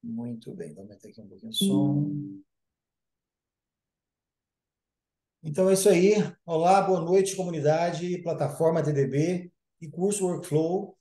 Muito bem, vamos meter aqui um pouquinho o som. Então é isso aí. Olá, boa noite, comunidade, plataforma TDB e curso Workflow.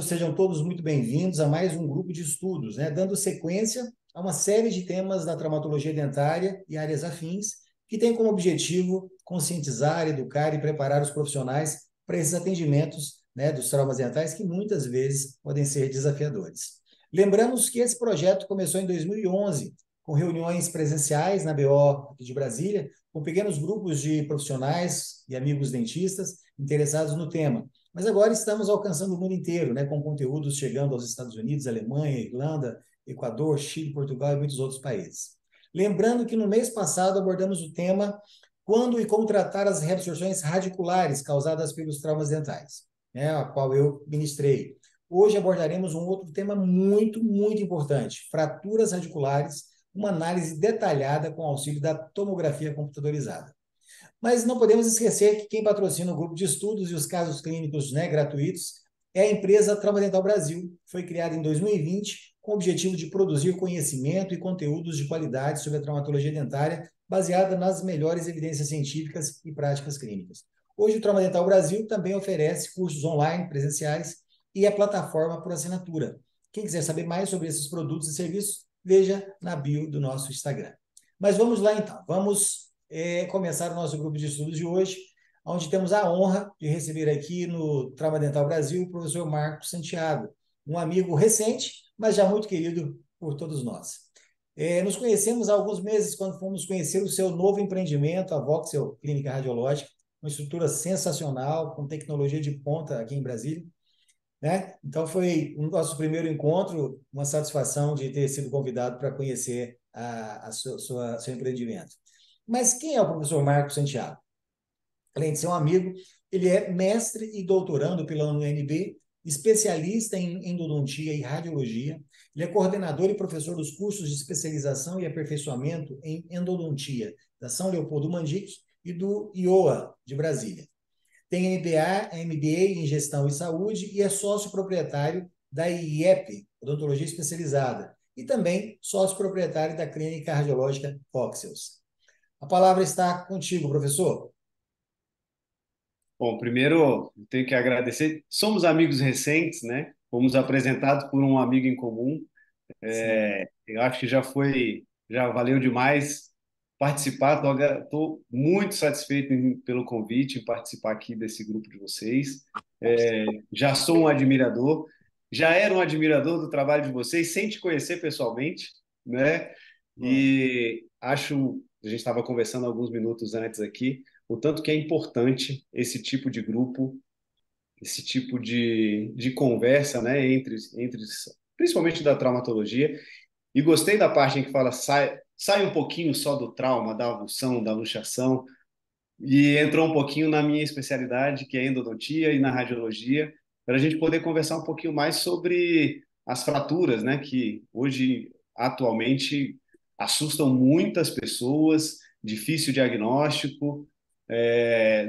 Sejam todos muito bem-vindos a mais um grupo de estudos, né? Dando sequência a uma série de temas da traumatologia dentária e áreas afins, que tem como objetivo conscientizar, educar e preparar os profissionais para esses atendimentos, né, dos traumas dentais, que muitas vezes podem ser desafiadores. Lembramos que esse projeto começou em 2011, com reuniões presenciais na BO aqui de Brasília, com pequenos grupos de profissionais e amigos dentistas interessados no tema. Mas agora estamos alcançando o mundo inteiro, né, com conteúdos chegando aos Estados Unidos, Alemanha, Irlanda, Equador, Chile, Portugal e muitos outros países. Lembrando que no mês passado abordamos o tema quando e como tratar as reabsorções radiculares causadas pelos traumas dentais, né, a qual eu ministrei. Hoje abordaremos um outro tema muito importante, fraturas radiculares, uma análise detalhada com auxílio da tomografia computadorizada. Mas não podemos esquecer que quem patrocina o grupo de estudos e os casos clínicos, né, gratuitos é a empresa Trauma Dental Brasil. Foi criada em 2020 com o objetivo de produzir conhecimento e conteúdos de qualidade sobre a traumatologia dentária baseada nas melhores evidências científicas e práticas clínicas. Hoje o Trauma Dental Brasil também oferece cursos online, presenciais e a plataforma por assinatura. Quem quiser saber mais sobre esses produtos e serviços, veja na bio do nosso Instagram. Mas vamos lá então, vamos começar o nosso grupo de estudos de hoje, onde temos a honra de receber aqui no Trauma Dental Brasil o professor Marcos Santiago, um amigo recente, mas já muito querido por todos nós. Nos conhecemos há alguns meses quando fomos conhecer o seu novo empreendimento, a Voxel Clínica Radiológica, uma estrutura sensacional, com tecnologia de ponta aqui em Brasília, né? Então foi o nosso primeiro encontro, uma satisfação de ter sido convidado para conhecer seu empreendimento. Mas quem é o professor Marcos Santiago? Além de ser um amigo, ele é mestre e doutorando pela UNB, especialista em endodontia e radiologia. Ele é coordenador e professor dos cursos de especialização e aperfeiçoamento em endodontia da São Leopoldo Mandique e do IOA de Brasília. Tem MBA em Gestão e Saúde e é sócio proprietário da IEP, Odontologia Especializada, e também sócio proprietário da Clínica Radiológica Voxels. A palavra está contigo, professor. Bom, primeiro eu tenho que agradecer. Somos amigos recentes, né? Fomos apresentados por um amigo em comum. Sim. Eu acho que já valeu demais participar. Estou muito satisfeito pelo convite em participar aqui desse grupo de vocês. Já sou um admirador, já era um admirador do trabalho de vocês, sem te conhecer pessoalmente, né? Bom, E acho, a gente estava conversando alguns minutos antes aqui, o tanto que é importante esse tipo de grupo, esse tipo de conversa, né, principalmente da traumatologia. E gostei da parte em que fala sai um pouquinho só do trauma, da avulsão, da luxação, e entrou um pouquinho na minha especialidade, que é endodontia e na radiologia, para a gente poder conversar um pouquinho mais sobre as fraturas, né, que hoje, atualmente, assustam muitas pessoas, difícil diagnóstico,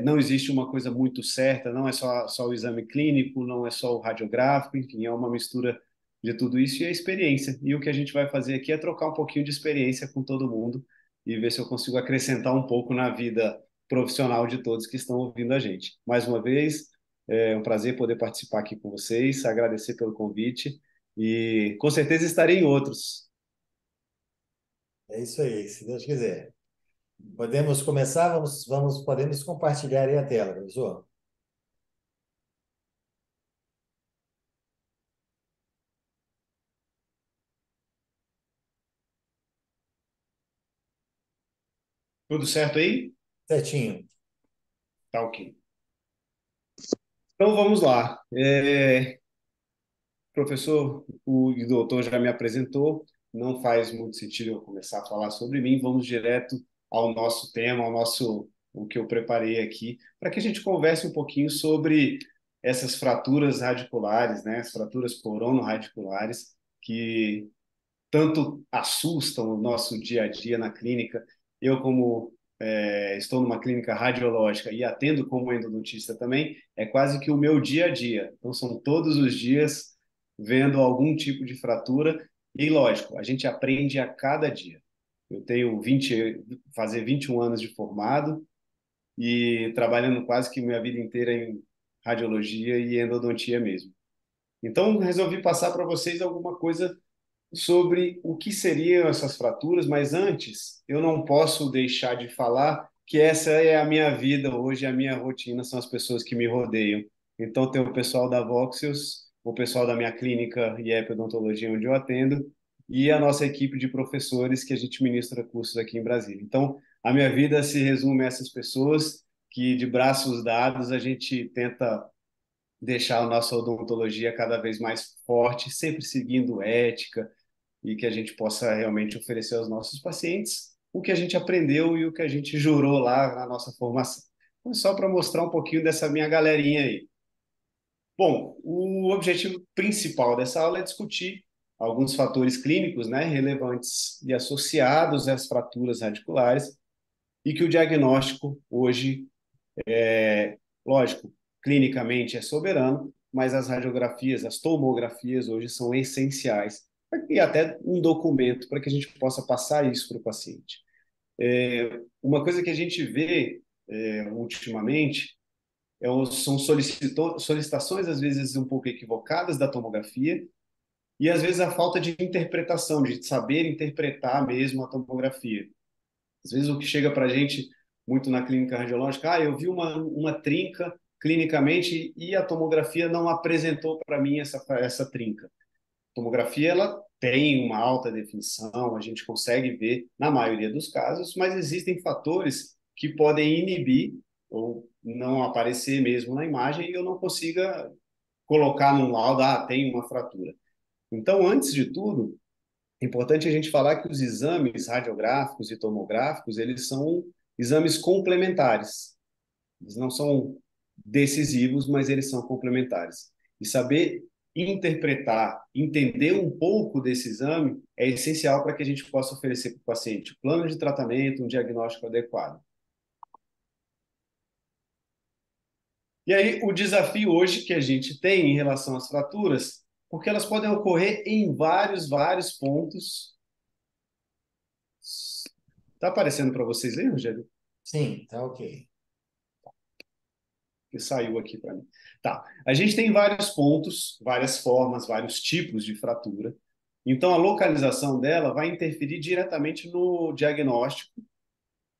não existe uma coisa muito certa, não é só o exame clínico, não é só o radiográfico, enfim, é uma mistura de tudo isso e a experiência. E o que a gente vai fazer aqui é trocar um pouquinho de experiência com todo mundo e ver se eu consigo acrescentar um pouco na vida profissional de todos que estão ouvindo a gente. Mais uma vez, é um prazer poder participar aqui com vocês, agradecer pelo convite e com certeza estarei em outros. é isso aí, se Deus quiser. Podemos começar? Podemos compartilhar aí a tela, professor. Tudo certo aí? Certinho. Tá ok. Então vamos lá. Professor, o doutor já me apresentou, não faz muito sentido eu começar a falar sobre mim, vamos direto ao nosso tema, o que eu preparei aqui, para que a gente converse um pouquinho sobre essas fraturas radiculares, né, as fraturas corono-radiculares, que tanto assustam o nosso dia a dia na clínica. Eu, como estou numa clínica radiológica e atendo como endodontista também, é quase que o meu dia a dia. Então, são todos os dias vendo algum tipo de fratura E lógico, a gente aprende a cada dia. Eu tenho fazer 21 anos de formado e trabalhando quase que minha vida inteira em radiologia e endodontia mesmo. Então, resolvi passar para vocês alguma coisa sobre o que seriam essas fraturas, mas antes, eu não posso deixar de falar que essa é a minha vida hoje, a minha rotina, são as pessoas que me rodeiam. Então, tem o pessoal da Voxius, o pessoal da minha clínica e odontologia onde eu atendo, e a nossa equipe de professores que a gente ministra cursos aqui em Brasília. Então, a minha vida se resume a essas pessoas que, de braços dados, a gente tenta deixar a nossa odontologia cada vez mais forte, sempre seguindo ética, e que a gente possa realmente oferecer aos nossos pacientes o que a gente aprendeu e o que a gente jurou lá na nossa formação. Então, só para mostrar um pouquinho dessa minha galerinha aí. Bom, o objetivo principal dessa aula é discutir alguns fatores clínicos, né, relevantes e associados às fraturas radiculares e que o diagnóstico hoje, lógico, clinicamente é soberano, mas as radiografias, as tomografias hoje são essenciais e até um documento para que a gente possa passar isso para o paciente. Uma coisa que a gente vê ultimamente são solicitações, às vezes, um pouco equivocadas da tomografia e, às vezes, a falta de interpretação, de saber interpretar mesmo a tomografia. Às vezes, o que chega para a gente muito na clínica radiológica, eu vi uma trinca clinicamente e a tomografia não apresentou para mim essa trinca. A tomografia ela tem uma alta definição, a gente consegue ver na maioria dos casos, mas existem fatores que podem inibir ou não aparecer mesmo na imagem e eu não consiga colocar num laudo, tem uma fratura. Então, antes de tudo, é importante a gente falar que os exames radiográficos e tomográficos, eles são exames complementares. Eles não são decisivos, mas eles são complementares. E saber interpretar, entender um pouco desse exame é essencial para que a gente possa oferecer para o paciente um plano de tratamento, um diagnóstico adequado. E aí, o desafio hoje que a gente tem em relação às fraturas, porque elas podem ocorrer em vários pontos. Está aparecendo para vocês aí, Rogério? Sim, tá ok. Que saiu aqui para mim. Tá. A gente tem vários pontos, várias formas, vários tipos de fratura. Então, a localização dela vai interferir diretamente no diagnóstico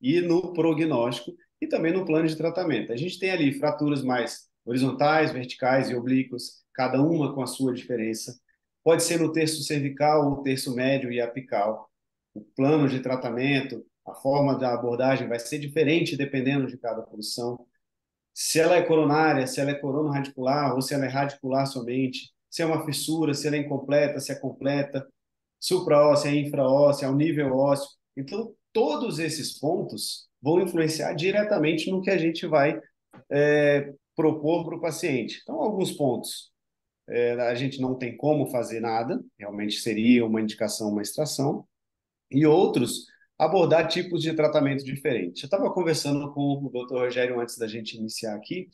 e no prognóstico e também no plano de tratamento. A gente tem ali fraturas mais horizontais, verticais e oblíquas, cada uma com a sua diferença. Pode ser no terço cervical, o terço médio e apical. O plano de tratamento, a forma da abordagem vai ser diferente dependendo de cada posição. Se ela é coronária, se ela é corono-radicular ou se ela é radicular somente, se é uma fissura, se ela é incompleta, se é completa, supraóssea, infraóssea, ao nível ósseo. Então, todos esses pontos vão influenciar diretamente no que a gente vai propor para o paciente. Então, alguns pontos a gente não tem como fazer nada, realmente seria uma indicação, uma extração, e outros abordar tipos de tratamento diferentes. Eu estava conversando com o Dr. Rogério antes da gente iniciar aqui,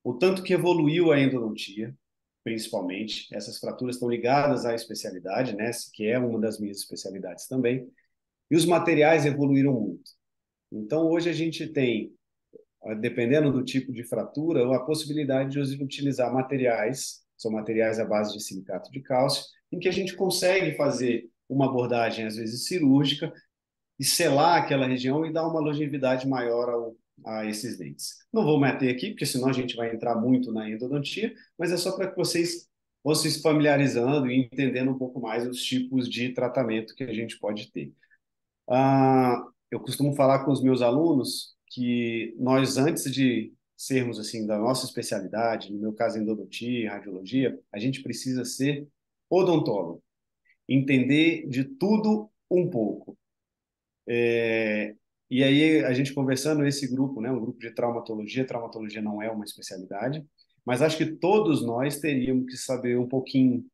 o tanto que evoluiu a endodontia, principalmente. Essas fraturas estão ligadas à especialidade, né, que é uma das minhas especialidades também. E os materiais evoluíram muito. Então, hoje a gente tem, dependendo do tipo de fratura, a possibilidade de utilizar materiais, são materiais à base de silicato de cálcio, em que a gente consegue fazer uma abordagem, às vezes cirúrgica, e selar aquela região e dar uma longevidade maior a esses dentes. Não vou meter aqui, porque senão a gente vai entrar muito na endodontia, mas é só para que vocês vão se familiarizando e entendendo um pouco mais os tipos de tratamento que a gente pode ter. Eu costumo falar com os meus alunos que nós, antes de sermos assim da nossa especialidade, no meu caso endodontia, radiologia, a gente precisa ser odontólogo, entender de tudo um pouco. E aí, a gente conversando nesse grupo, né, um grupo de traumatologia não é uma especialidade, mas acho que todos nós teríamos que saber um pouquinho,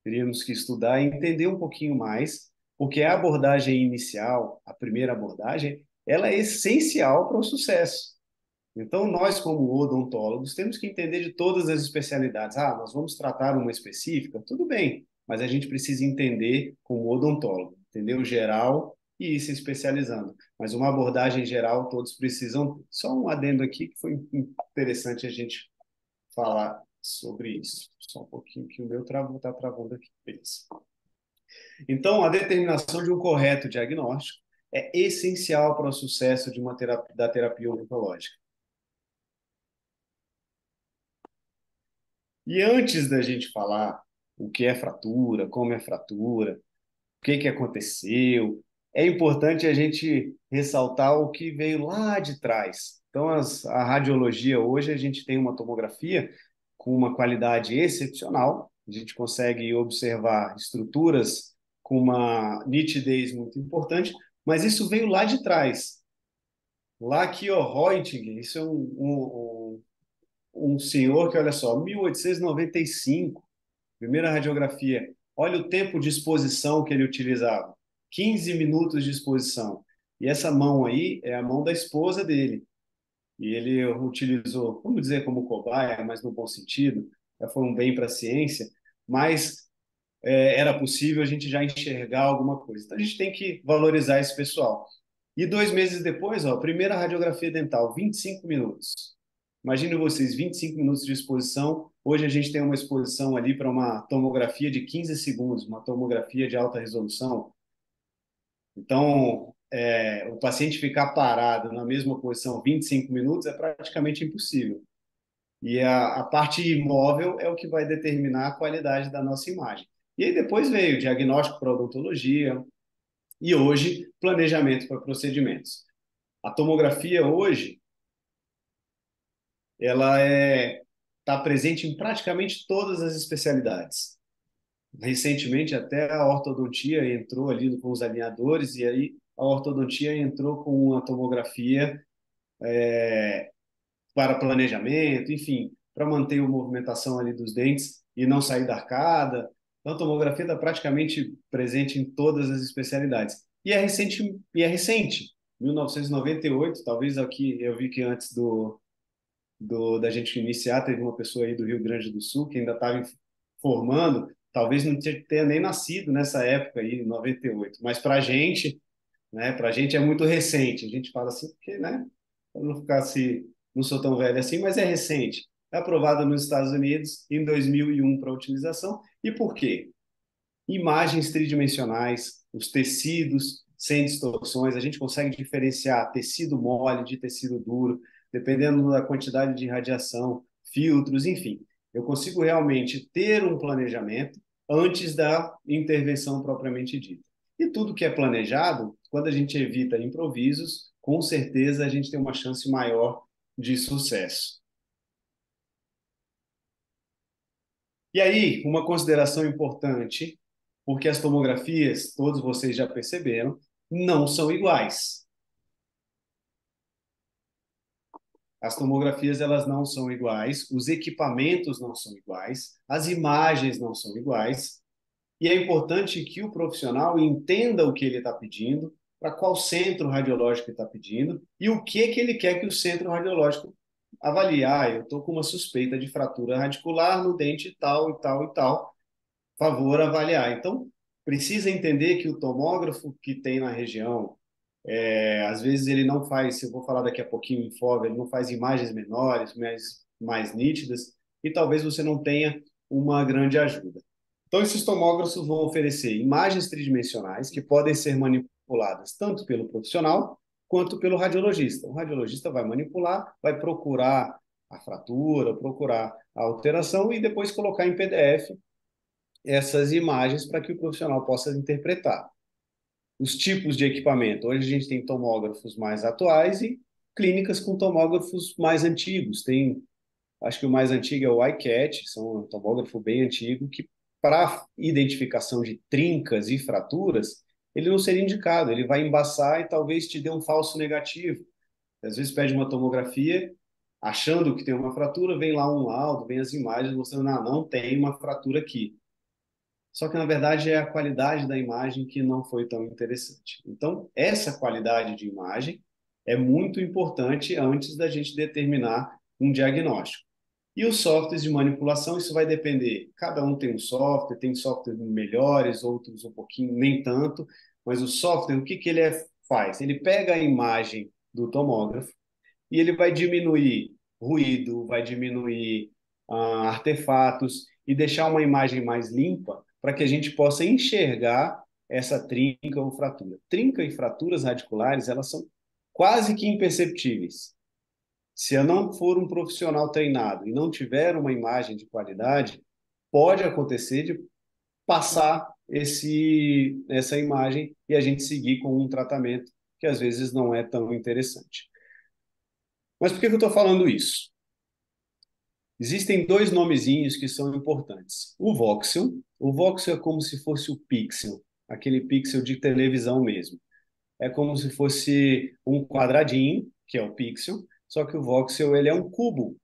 teríamos que estudar e entender um pouquinho mais, porque a abordagem inicial, a primeira abordagem, ela é essencial para o sucesso. Então, nós, como odontólogos, temos que entender de todas as especialidades. Nós vamos tratar uma específica? Tudo bem, mas a gente precisa entender como odontólogo, entender o geral e ir se especializando. Mas uma abordagem geral todos precisam ter. Só um adendo aqui que foi interessante a gente falar sobre isso. Só um pouquinho que o meu está travando aqui. Beleza. Então, a determinação de um correto diagnóstico é essencial para o sucesso de da terapia odontológica. E antes da gente falar o que é fratura, como é fratura, o que que aconteceu, é importante a gente ressaltar o que veio lá de trás. Então, a radiologia hoje, a gente tem uma tomografia com uma qualidade excepcional, a gente consegue observar estruturas com uma nitidez muito importante, mas isso veio lá de trás. Lá aqui, ó, Reuntgen, isso é um senhor que, olha só, 1895, primeira radiografia. Olha o tempo de exposição que ele utilizava. 15 minutos de exposição. E essa mão aí é a mão da esposa dele. E ele utilizou, vamos dizer, como cobaia, mas no bom sentido, já foi um bem para a ciência, mas era possível a gente já enxergar alguma coisa. Então a gente tem que valorizar esse pessoal. E 2 meses depois, ó, primeira radiografia dental, 25 minutos. Imagine vocês, 25 minutos de exposição. Hoje a gente tem uma exposição ali para uma tomografia de 15 segundos, uma tomografia de alta resolução. Então, o paciente ficar parado na mesma posição 25 minutos é praticamente impossível. E a parte imóvel é o que vai determinar a qualidade da nossa imagem. E aí depois veio o diagnóstico para odontologia e hoje planejamento para procedimentos. A tomografia hoje, ela está presente em praticamente todas as especialidades. Recentemente até a ortodontia entrou ali com os alinhadores e aí a ortodontia entrou com uma tomografia para planejamento, enfim, para manter a movimentação ali dos dentes e não sair da arcada. Então, a tomografia está praticamente presente em todas as especialidades. E é recente, 1998, talvez aqui eu vi que antes da gente iniciar, teve uma pessoa aí do Rio Grande do Sul que ainda estava formando, talvez não tenha nem nascido nessa época aí, em 98, mas para a gente, né, para a gente é muito recente. A gente fala assim, porque, né, para não ficar assim, não sou tão velho assim, mas é recente. É aprovada nos Estados Unidos em 2001 para utilização. E por quê? Imagens tridimensionais, os tecidos sem distorções, a gente consegue diferenciar tecido mole de tecido duro, dependendo da quantidade de radiação, filtros, enfim. Eu consigo realmente ter um planejamento antes da intervenção propriamente dita. E tudo que é planejado, quando a gente evita improvisos, com certeza a gente tem uma chance maior de sucesso. E aí, uma consideração importante, porque as tomografias, todos vocês já perceberam, não são iguais. As tomografias elas não são iguais, os equipamentos não são iguais, as imagens não são iguais, e é importante que o profissional entenda o que ele está pedindo, para qual centro radiológico ele está pedindo e o que ele quer que o centro radiológico avalie. Ah, eu estou com uma suspeita de fratura radicular no dente tal e tal e tal, favor avaliar. Então, precisa entender que o tomógrafo que tem na região, às vezes ele não faz, eu vou falar daqui a pouquinho em FOV, ele não faz imagens menores, mais nítidas, e talvez você não tenha uma grande ajuda. Então, esses tomógrafos vão oferecer imagens tridimensionais que podem ser manipuladas tanto pelo profissional quanto pelo radiologista. O radiologista vai manipular, vai procurar a fratura, procurar a alteração e depois colocar em PDF essas imagens para que o profissional possa interpretar. Os tipos de equipamento. Hoje a gente tem tomógrafos mais atuais e clínicas com tomógrafos mais antigos. Acho que o mais antigo é o iCat, são um tomógrafo bem antigo, que para identificação de trincas e fraturas, ele não seria indicado, ele vai embaçar e talvez te dê um falso negativo. Às vezes pede uma tomografia, achando que tem uma fratura, vem lá um laudo, vem as imagens mostrando, não tem uma fratura aqui. Só que, na verdade, é a qualidade da imagem que não foi tão interessante. Então, essa qualidade de imagem é muito importante antes da gente determinar um diagnóstico. E os softwares de manipulação, isso vai depender. Cada um tem softwares melhores, outros um pouquinho, nem tanto, mas o software, o que que ele faz? Ele pega a imagem do tomógrafo e ele vai diminuir ruído, vai diminuir artefatos e deixar uma imagem mais limpa para que a gente possa enxergar essa trinca ou fratura. Trinca e fraturas radiculares, elas são quase que imperceptíveis. Se eu não for um profissional treinado e não tiver uma imagem de qualidade, pode acontecer de passar essa imagem e a gente seguir com um tratamento que às vezes não é tão interessante. Mas por que eu estou falando isso? Existem dois nomezinhos que são importantes. O voxel é como se fosse o pixel, aquele pixel de televisão mesmo. É como se fosse um quadradinho, que é o pixel, só que o voxel ele é um cubo.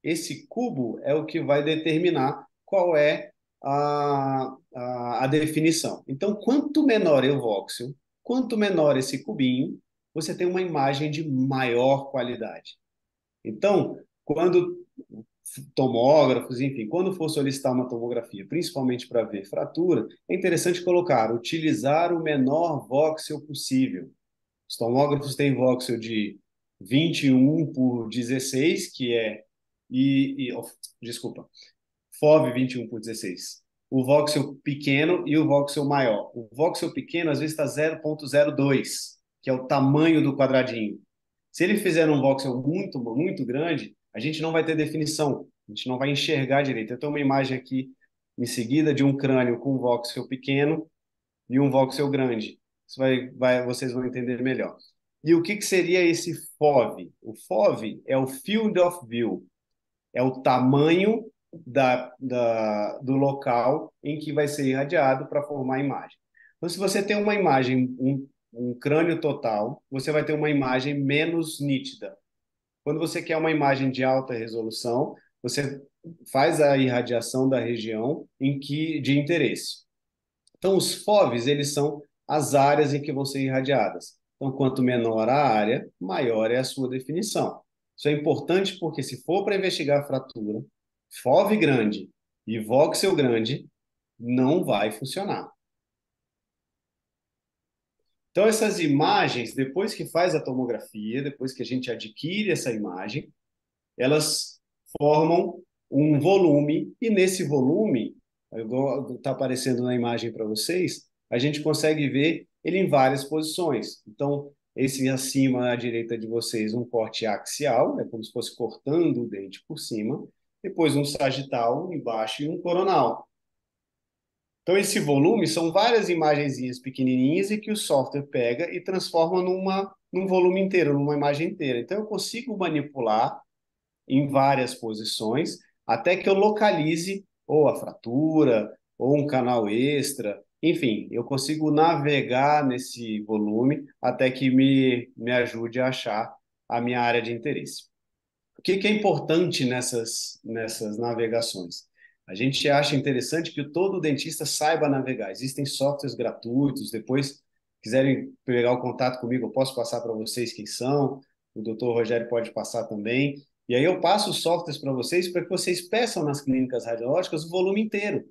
Esse cubo é o que vai determinar qual é a definição. Então, quanto menor é o voxel, quanto menor esse cubinho, você tem uma imagem de maior qualidade. Então, quando tomógrafos, enfim, quando for solicitar uma tomografia, principalmente para ver fratura, é interessante colocar, utilizar o menor voxel possível. Os tomógrafos têm voxel de 21 por 16, que é desculpa, FOV 21 por 16. O voxel pequeno e o voxel maior. O voxel pequeno às vezes está 0,02, que é o tamanho do quadradinho. Se ele fizer um voxel muito grande, a gente não vai ter definição, a gente não vai enxergar direito. Eu tenho uma imagem aqui em seguida de um crânio com um voxel pequeno e um voxel grande. Isso vocês vão entender melhor. E o que seria esse FOV? O FOV é o Field of View, é o tamanho do local em que vai ser irradiado para formar a imagem. Então, se você tem uma imagem, um crânio total, você vai ter uma imagem menos nítida. Quando você quer uma imagem de alta resolução, você faz a irradiação da região de interesse. Então, os FOVs, eles são as áreas em que vão ser irradiadas. Então, quanto menor a área, maior é a sua definição. Isso é importante porque se for para investigar a fratura, FOV grande e voxel grande, não vai funcionar. Então, essas imagens, depois que faz a tomografia, depois que a gente adquire essa imagem, elas formam um volume, e nesse volume, está aparecendo na imagem para vocês, a gente consegue ver ele em várias posições. Então, esse acima à direita de vocês, um corte axial, é como se fosse cortando o dente por cima, depois um sagital embaixo e um coronal. Então, esse volume são várias imagenzinhas pequenininhas e que o software pega e transforma num volume inteiro, numa imagem inteira. Então, eu consigo manipular em várias posições, até que eu localize ou a fratura, ou um canal extra, enfim, eu consigo navegar nesse volume até que me ajude a achar a minha área de interesse. O que é importante nessas navegações? A gente acha interessante que todo dentista saiba navegar. Existem softwares gratuitos, depois quiserem pegar o contato comigo, eu posso passar para vocês quem são, o doutor Rogério pode passar também. E aí eu passo os softwares para vocês para que vocês peçam nas clínicas radiológicas o volume inteiro.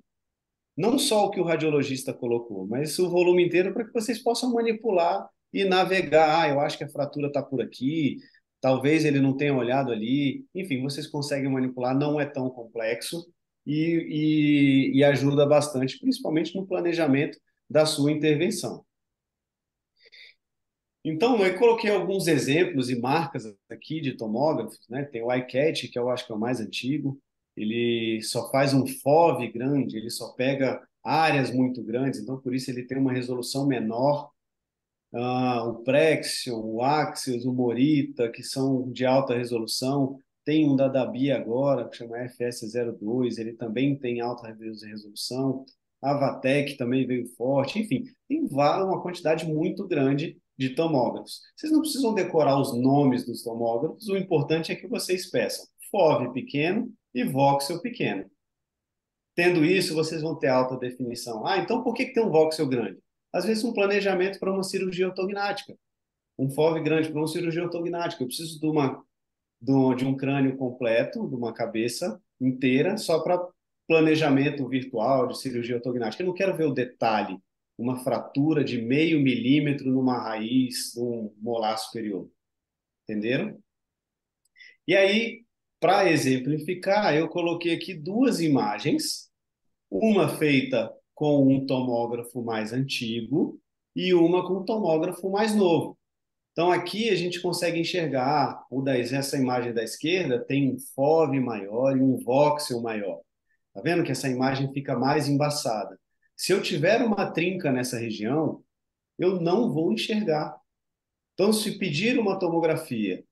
Não só o que o radiologista colocou, mas o volume inteiro para que vocês possam manipular e navegar. Ah, eu acho que a fratura está por aqui, talvez ele não tenha olhado ali. Enfim, vocês conseguem manipular, não é tão complexo e ajuda bastante, principalmente no planejamento da sua intervenção. Então, eu coloquei alguns exemplos e marcas aqui de tomógrafos, né? Tem o iCat, que eu acho que é o mais antigo. Ele só faz um FOV grande, ele só pega áreas muito grandes, então por isso ele tem uma resolução menor. O Prexion, o Axios, o Morita, que são de alta resolução. Tem um da Dabi agora, que chama FS02, ele também tem alta resolução. A Vatec também veio forte. Enfim, tem uma quantidade muito grande de tomógrafos. Vocês não precisam decorar os nomes dos tomógrafos, o importante é que vocês peçam FOV pequeno e voxel pequeno. Tendo isso, vocês vão ter alta definição. Ah, então por que tem um voxel grande? Às vezes um planejamento para uma cirurgia ortognática, um FOV grande para uma cirurgia ortognática. Eu preciso de um crânio completo, de uma cabeça inteira só para planejamento virtual de cirurgia ortognática. Eu não quero ver o detalhe, uma fratura de 0,5 milímetro numa raiz, num molar superior. Entenderam? E aí, para exemplificar, eu coloquei aqui duas imagens, uma feita com um tomógrafo mais antigo e uma com um tomógrafo mais novo. Então, aqui a gente consegue enxergar, essa imagem da esquerda tem um FOV maior e um voxel maior. Tá vendo que essa imagem fica mais embaçada? Se eu tiver uma trinca nessa região, eu não vou enxergar. Então, se pedir uma tomografia,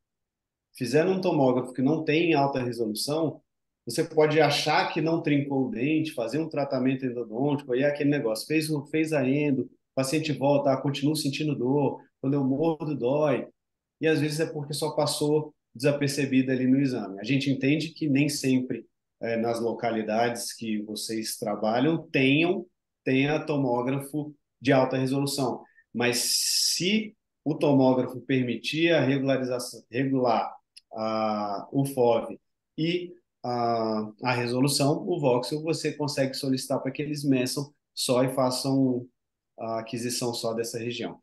fizer um tomógrafo que não tem alta resolução, você pode achar que não trincou o dente, fazer um tratamento endodôntico, aí é aquele negócio, fez a endo, o paciente volta, continua sentindo dor, quando eu mordo dói, e às vezes é porque só passou desapercebida ali no exame. A gente entende que nem sempre nas localidades que vocês trabalham tenha tomógrafo de alta resolução, mas se o tomógrafo permitir a regular o FOV e a resolução, o voxel, você consegue solicitar para que eles meçam só e façam a aquisição só dessa região.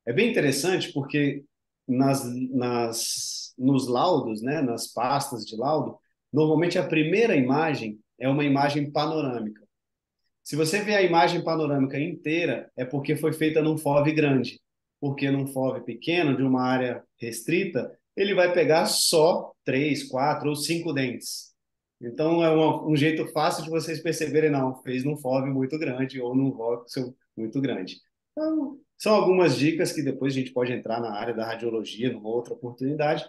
É bem interessante porque nos laudos, né, nas pastas de laudo, normalmente a primeira imagem é uma imagem panorâmica. Se você vê a imagem panorâmica inteira, é porque foi feita num FOV grande. Porque num FOV pequeno, de uma área restrita, ele vai pegar só 3, 4 ou 5 dentes. Então, é um jeito fácil de vocês perceberem, não, fez num FOV muito grande ou num voxel muito grande. Então, são algumas dicas que depois a gente pode entrar na área da radiologia, numa outra oportunidade,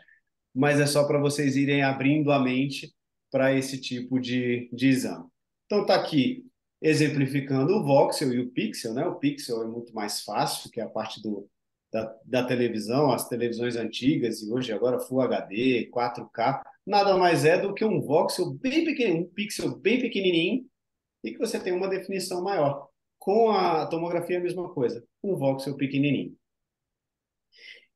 mas é só para vocês irem abrindo a mente para esse tipo de exame. Então, está aqui exemplificando o voxel e o pixel, né? O pixel é muito mais fácil, que é a parte da televisão, as televisões antigas e hoje agora Full HD, 4K, nada mais é do que um voxel bem pequeno, um pixel bem pequenininho e que você tem uma definição maior. Com a tomografia é a mesma coisa, um voxel pequenininho.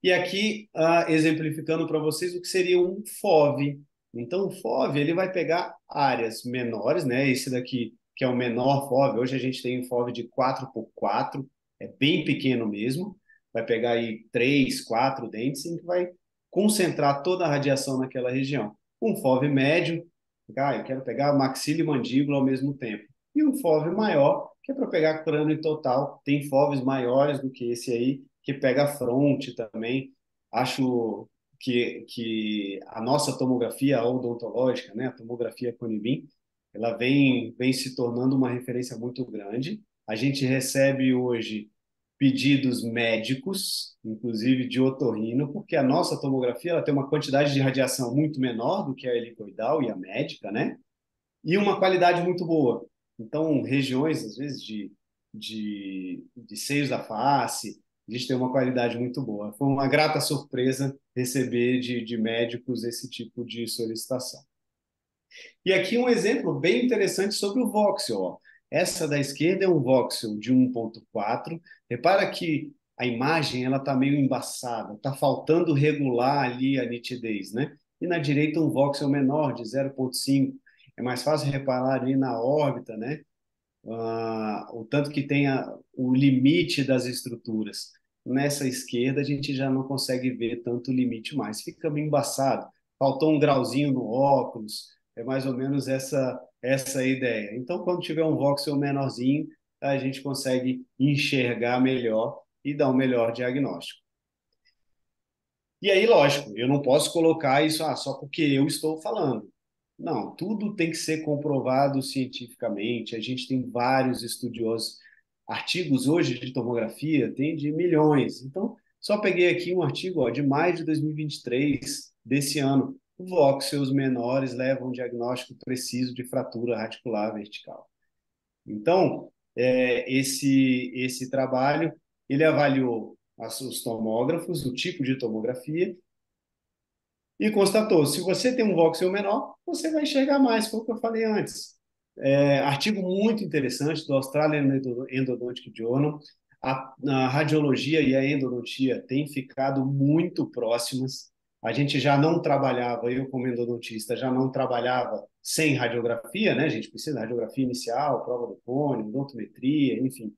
E aqui, exemplificando para vocês o que seria um FOV. Então, o FOV ele vai pegar áreas menores, né? Esse daqui, que é o menor FOV. Hoje a gente tem um FOV de 4x4, é bem pequeno mesmo. Vai pegar aí 3, 4 dentes e vai concentrar toda a radiação naquela região. Um FOV médio, eu quero pegar maxila e mandíbula ao mesmo tempo. E um FOV maior, que é para pegar crânio total. Tem FOVs maiores do que esse aí, que pega fronte também. Acho que a nossa tomografia odontológica, né, a tomografia Conibim, ela vem se tornando uma referência muito grande. A gente recebe hoje pedidos médicos, inclusive de otorrino, porque a nossa tomografia ela tem uma quantidade de radiação muito menor do que a helicoidal e a médica, né? E uma qualidade muito boa. Então, regiões, às vezes, de seios da face, a gente tem uma qualidade muito boa. Foi uma grata surpresa receber de médicos esse tipo de solicitação. E aqui um exemplo bem interessante sobre o voxel. Ó. Essa da esquerda é um voxel de 1.4. Repara que a imagem ela está meio embaçada, está faltando regular ali a nitidez, né? E na direita um voxel menor de 0.5. É mais fácil reparar ali na órbita, né? O tanto que tem o limite das estruturas. Nessa esquerda a gente já não consegue ver tanto limite mais, fica meio embaçado. Faltou um grauzinho no óculos, é mais ou menos essa ideia. Então, quando tiver um voxel menorzinho, a gente consegue enxergar melhor e dar um melhor diagnóstico. E aí, lógico, eu não posso colocar isso só porque eu estou falando. Não, tudo tem que ser comprovado cientificamente. A gente tem vários estudiosos. Artigos hoje de tomografia tem de milhões. Então, só peguei aqui um artigo de maio de 2023, desse ano. Voxels menores levam um diagnóstico preciso de fratura radicular vertical. Então, esse trabalho, ele avaliou os tomógrafos, o tipo de tomografia, e constatou, se você tem um voxel menor, você vai enxergar mais, foi o que eu falei antes. Artigo muito interessante do Australian Endodontic Journal. A radiologia e a endodontia têm ficado muito próximas. a gente já não trabalhava, eu como endodontista, já não trabalhava sem radiografia, né? A gente precisa de radiografia inicial, prova do cone, odontometria, enfim.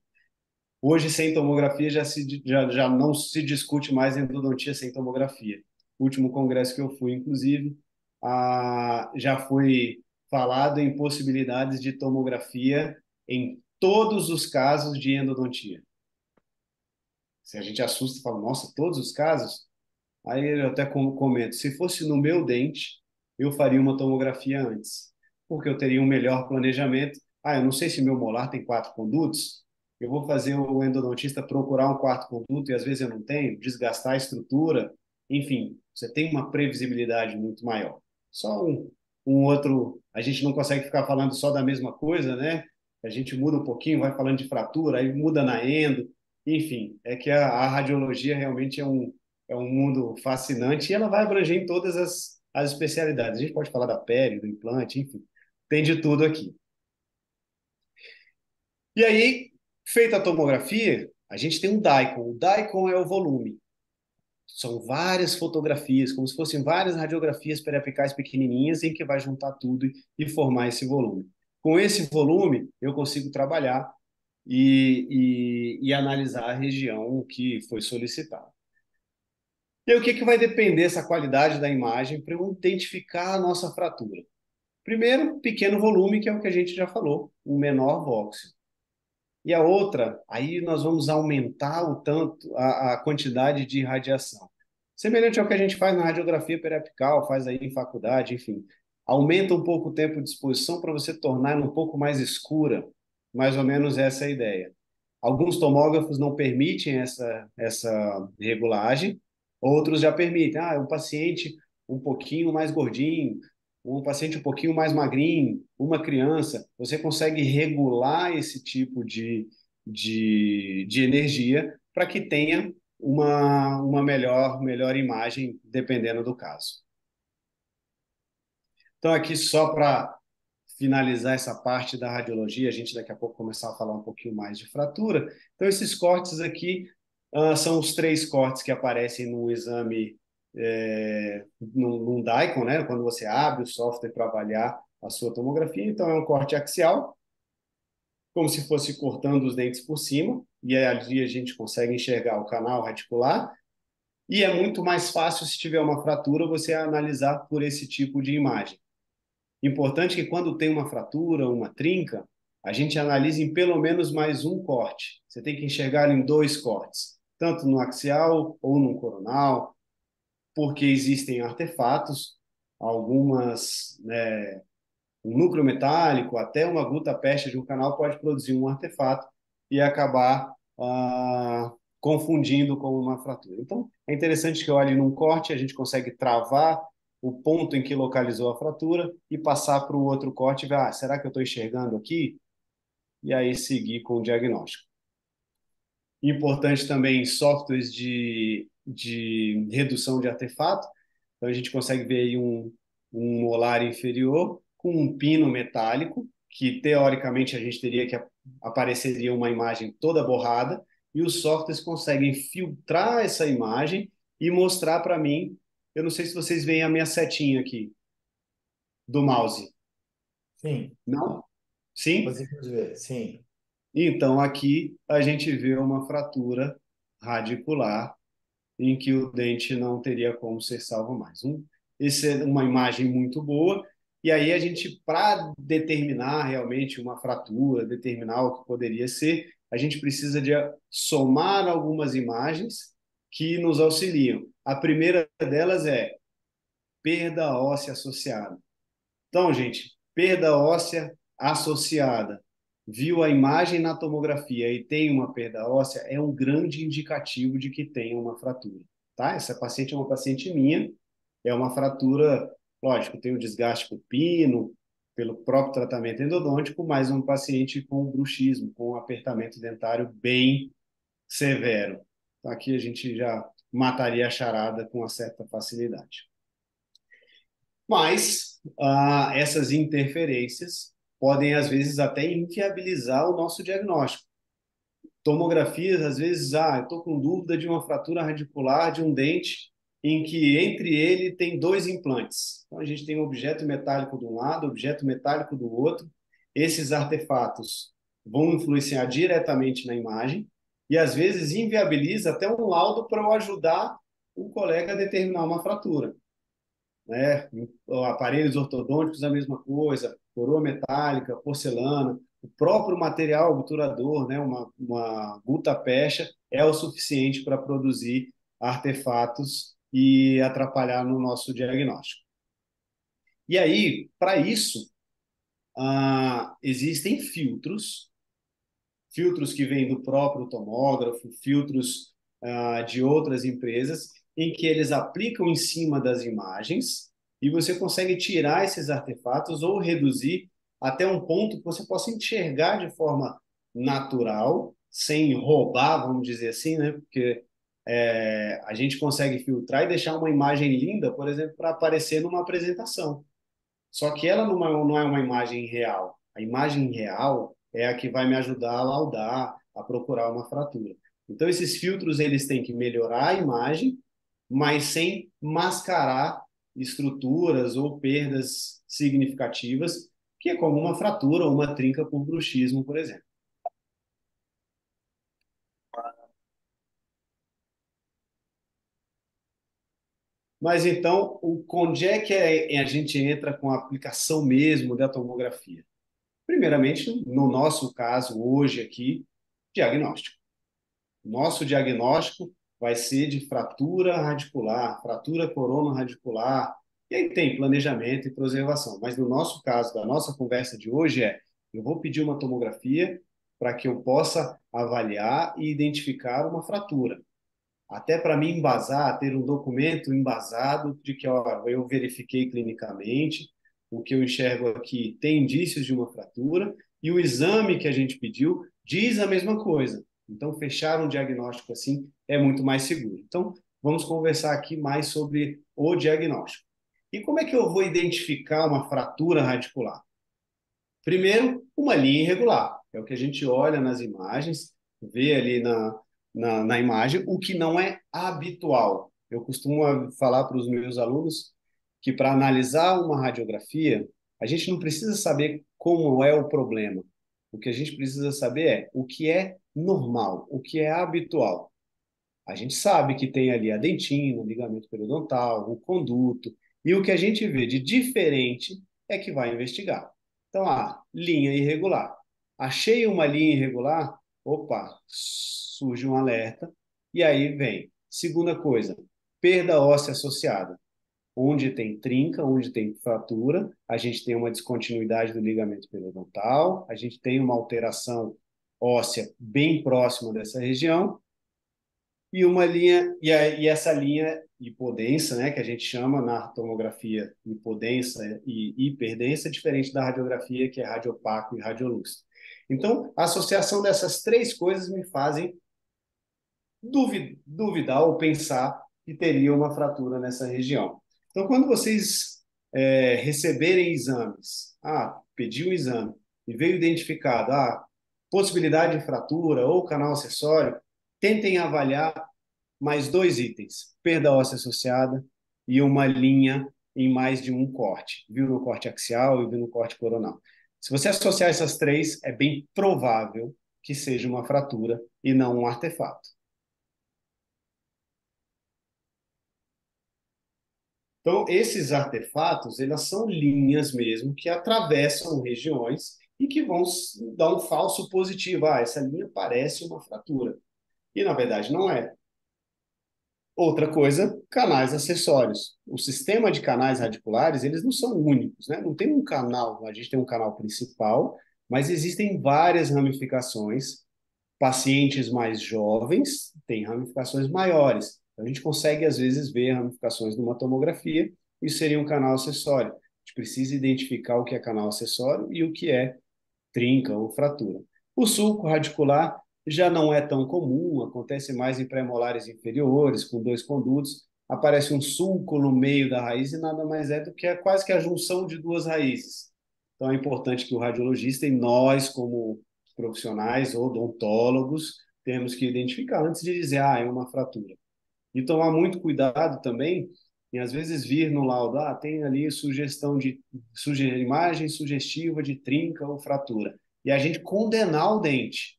Hoje, sem tomografia, já não se discute mais endodontia sem tomografia. O último congresso que eu fui, inclusive, já foi falado em possibilidades de tomografia em todos os casos de endodontia. Se a gente assusta e fala, nossa, todos os casos? Aí eu até comento, se fosse no meu dente, eu faria uma tomografia antes, porque eu teria um melhor planejamento. Eu não sei se meu molar tem 4 condutos, eu vou fazer o endodontista procurar um quarto conduto e às vezes eu não tenho, desgastar a estrutura, enfim, você tem uma previsibilidade muito maior. Só um outro, a gente não consegue ficar falando só da mesma coisa, né? A gente muda um pouquinho, vai falando de fratura, aí muda na endo, enfim, é que a radiologia realmente é um mundo fascinante e ela vai abranger em todas as especialidades. A gente pode falar da pele, do implante, enfim, tem de tudo aqui. E aí, feita a tomografia, a gente tem um DICOM. O DICOM é o volume. São várias fotografias, como se fossem várias radiografias periapicais pequenininhas em que vai juntar tudo e formar esse volume. Com esse volume, eu consigo trabalhar e analisar a região que foi solicitada. E aí, o que, que vai depender essa qualidade da imagem para eu identificar a nossa fratura? Primeiro, pequeno volume, que é o que a gente já falou, um menor vóxio. E a outra, aí nós vamos aumentar o tanto, a quantidade de radiação. Semelhante ao que a gente faz na radiografia periapical, faz aí em faculdade, enfim. Aumenta um pouco o tempo de exposição para você tornar um pouco mais escura. Mais ou menos essa é a ideia. Alguns tomógrafos não permitem essa regulagem, outros já permitem. Um paciente um pouquinho mais gordinho, um paciente um pouquinho mais magrinho, uma criança, você consegue regular esse tipo de energia para que tenha uma melhor imagem, dependendo do caso. Então, aqui só para finalizar essa parte da radiologia, a gente daqui a pouco começar a falar um pouquinho mais de fratura. Então, esses cortes aqui são os 3 cortes que aparecem no exame, num DICOM, né? Quando você abre o software para avaliar a sua tomografia. Então, é um corte axial, como se fosse cortando os dentes por cima, e ali a gente consegue enxergar o canal radicular. E é muito mais fácil, se tiver uma fratura, você analisar por esse tipo de imagem. Importante que quando tem uma fratura, uma trinca, a gente analise em pelo menos mais um corte. Você tem que enxergar em 2 cortes, tanto no axial ou no coronal, porque existem artefatos, algumas, né, um núcleo metálico, até uma gutta-percha de um canal pode produzir um artefato e acabar confundindo com uma fratura. Então, é interessante que olhe num corte, a gente consegue travar o ponto em que localizou a fratura e passar para o outro corte e ver, será que eu estou enxergando aqui? E aí seguir com o diagnóstico. Importante também softwares de redução de artefato. Então, a gente consegue ver aí um molar inferior com um pino metálico, que teoricamente a gente teria que apareceria uma imagem toda borrada, e os softwares conseguem filtrar essa imagem e mostrar para mim. Eu não sei se vocês veem a minha setinha aqui do mouse. Sim, Não? Sim? conseguimos ver. Sim. Então, aqui a gente vê uma fratura radicular em que o dente não teria como ser salvo mais. Essa é uma imagem muito boa, e aí a gente, para determinar realmente uma fratura, determinar o que poderia ser, a gente precisa de somar algumas imagens que nos auxiliam. A primeira delas é perda óssea associada. Então, gente, perda óssea associada. Viu a imagem na tomografia e tem uma perda óssea, é um grande indicativo de que tem uma fratura. Tá? Essa paciente é uma paciente minha, é uma fratura, lógico, tem o desgaste pulpino, pelo próprio tratamento endodôntico, mas um paciente com bruxismo, com um apertamento dentário bem severo. Então, aqui a gente já mataria a charada com uma certa facilidade. Mas essas interferências podem, às vezes, até inviabilizar o nosso diagnóstico. Tomografias, às vezes, eu estou com dúvida de uma fratura radicular de um dente em que entre ele tem dois implantes. Então, a gente tem um objeto metálico de um lado, objeto metálico do outro. Esses artefatos vão influenciar diretamente na imagem e, às vezes, inviabiliza até um laudo para eu ajudar o colega a determinar uma fratura, né? Aparelhos ortodônticos, a mesma coisa, coroa metálica, porcelana, o próprio material obturador, né? Uma gutta-percha é o suficiente para produzir artefatos e atrapalhar no nosso diagnóstico. E aí, para isso, existem filtros que vêm do próprio tomógrafo, filtros de outras empresas, em que eles aplicam em cima das imagens e você consegue tirar esses artefatos ou reduzir até um ponto que você possa enxergar de forma natural, sem roubar, vamos dizer assim, né? Porque a gente consegue filtrar e deixar uma imagem linda, por exemplo, para aparecer numa apresentação. Só que ela não é uma imagem real. A imagem real é a que vai me ajudar a laudar, a procurar uma fratura. Então, esses filtros eles têm que melhorar a imagem, mas sem mascarar estruturas ou perdas significativas, que é como uma fratura ou uma trinca por bruxismo, por exemplo. Mas então, onde é que a gente entra com a aplicação mesmo da tomografia? Primeiramente, no nosso caso, hoje aqui, diagnóstico. Nosso diagnóstico vai ser de fratura radicular, fratura radicular, e aí tem planejamento e preservação. Mas no nosso caso, da nossa conversa de hoje eu vou pedir uma tomografia para que eu possa avaliar e identificar uma fratura. Até para mim embasar, ter um documento embasado de que ó, eu verifiquei clinicamente, o que eu enxergo aqui tem indícios de uma fratura, e o exame que a gente pediu diz a mesma coisa. Então, fechar um diagnóstico assim é muito mais seguro. Então, vamos conversar aqui mais sobre o diagnóstico. E como é que eu vou identificar uma fratura radicular? Primeiro, uma linha irregular. É o que a gente olha nas imagens, vê ali na imagem, o que não é habitual. Eu costumo falar para os meus alunos que para analisar uma radiografia, a gente não precisa saber como é o problema. O que a gente precisa saber é o que é normal, o que é habitual. A gente sabe que tem ali a dentina, o ligamento periodontal, o conduto, e o que a gente vê de diferente é que vai investigar. Então, linha irregular. Achei uma linha irregular, opa, surge um alerta, e aí vem. Segunda coisa, perda óssea associada. Onde tem trinca, onde tem fratura, a gente tem uma descontinuidade do ligamento periodontal, a gente tem uma alteração óssea bem próxima dessa região, e uma linha e essa linha hipodensa, né, que a gente chama na tomografia hipodensa e hiperdensa, diferente da radiografia que é radiopaco e radiolúcido. Então, a associação dessas três coisas me fazem duvidar ou pensar que teria uma fratura nessa região. Então, quando vocês receberem exames, pediu um exame e veio identificado possibilidade de fratura ou canal acessório, tentem avaliar mais dois itens: perda óssea associada e uma linha em mais de um corte, viu no corte axial e viu no corte coronal. Se você associar essas três, é bem provável que seja uma fratura e não um artefato. Então, esses artefatos, elas são linhas mesmo que atravessam regiões e que vão dar um falso positivo. Essa linha parece uma fratura. E, na verdade, não é. Outra coisa, canais acessórios. O sistema de canais radiculares, eles não são únicos, né? Não tem um canal, a gente tem um canal principal, mas existem várias ramificações. Pacientes mais jovens têm ramificações maiores. Então, a gente consegue, às vezes, ver ramificações numa tomografia, isso seria um canal acessório. A gente precisa identificar o que é canal acessório e o que é trinca ou fratura. O sulco radicular já não é tão comum, acontece mais em pré-molares inferiores, com dois condutos. Aparece um sulco no meio da raiz e nada mais é do que quase que a junção de duas raízes. Então é importante que o radiologista e nós, como profissionais odontólogos, temos que identificar antes de dizer, é uma fratura. E tomar muito cuidado também em, às vezes, vir no laudo, tem ali sugestão de imagem sugestiva de trinca ou fratura. E a gente condenar o dente.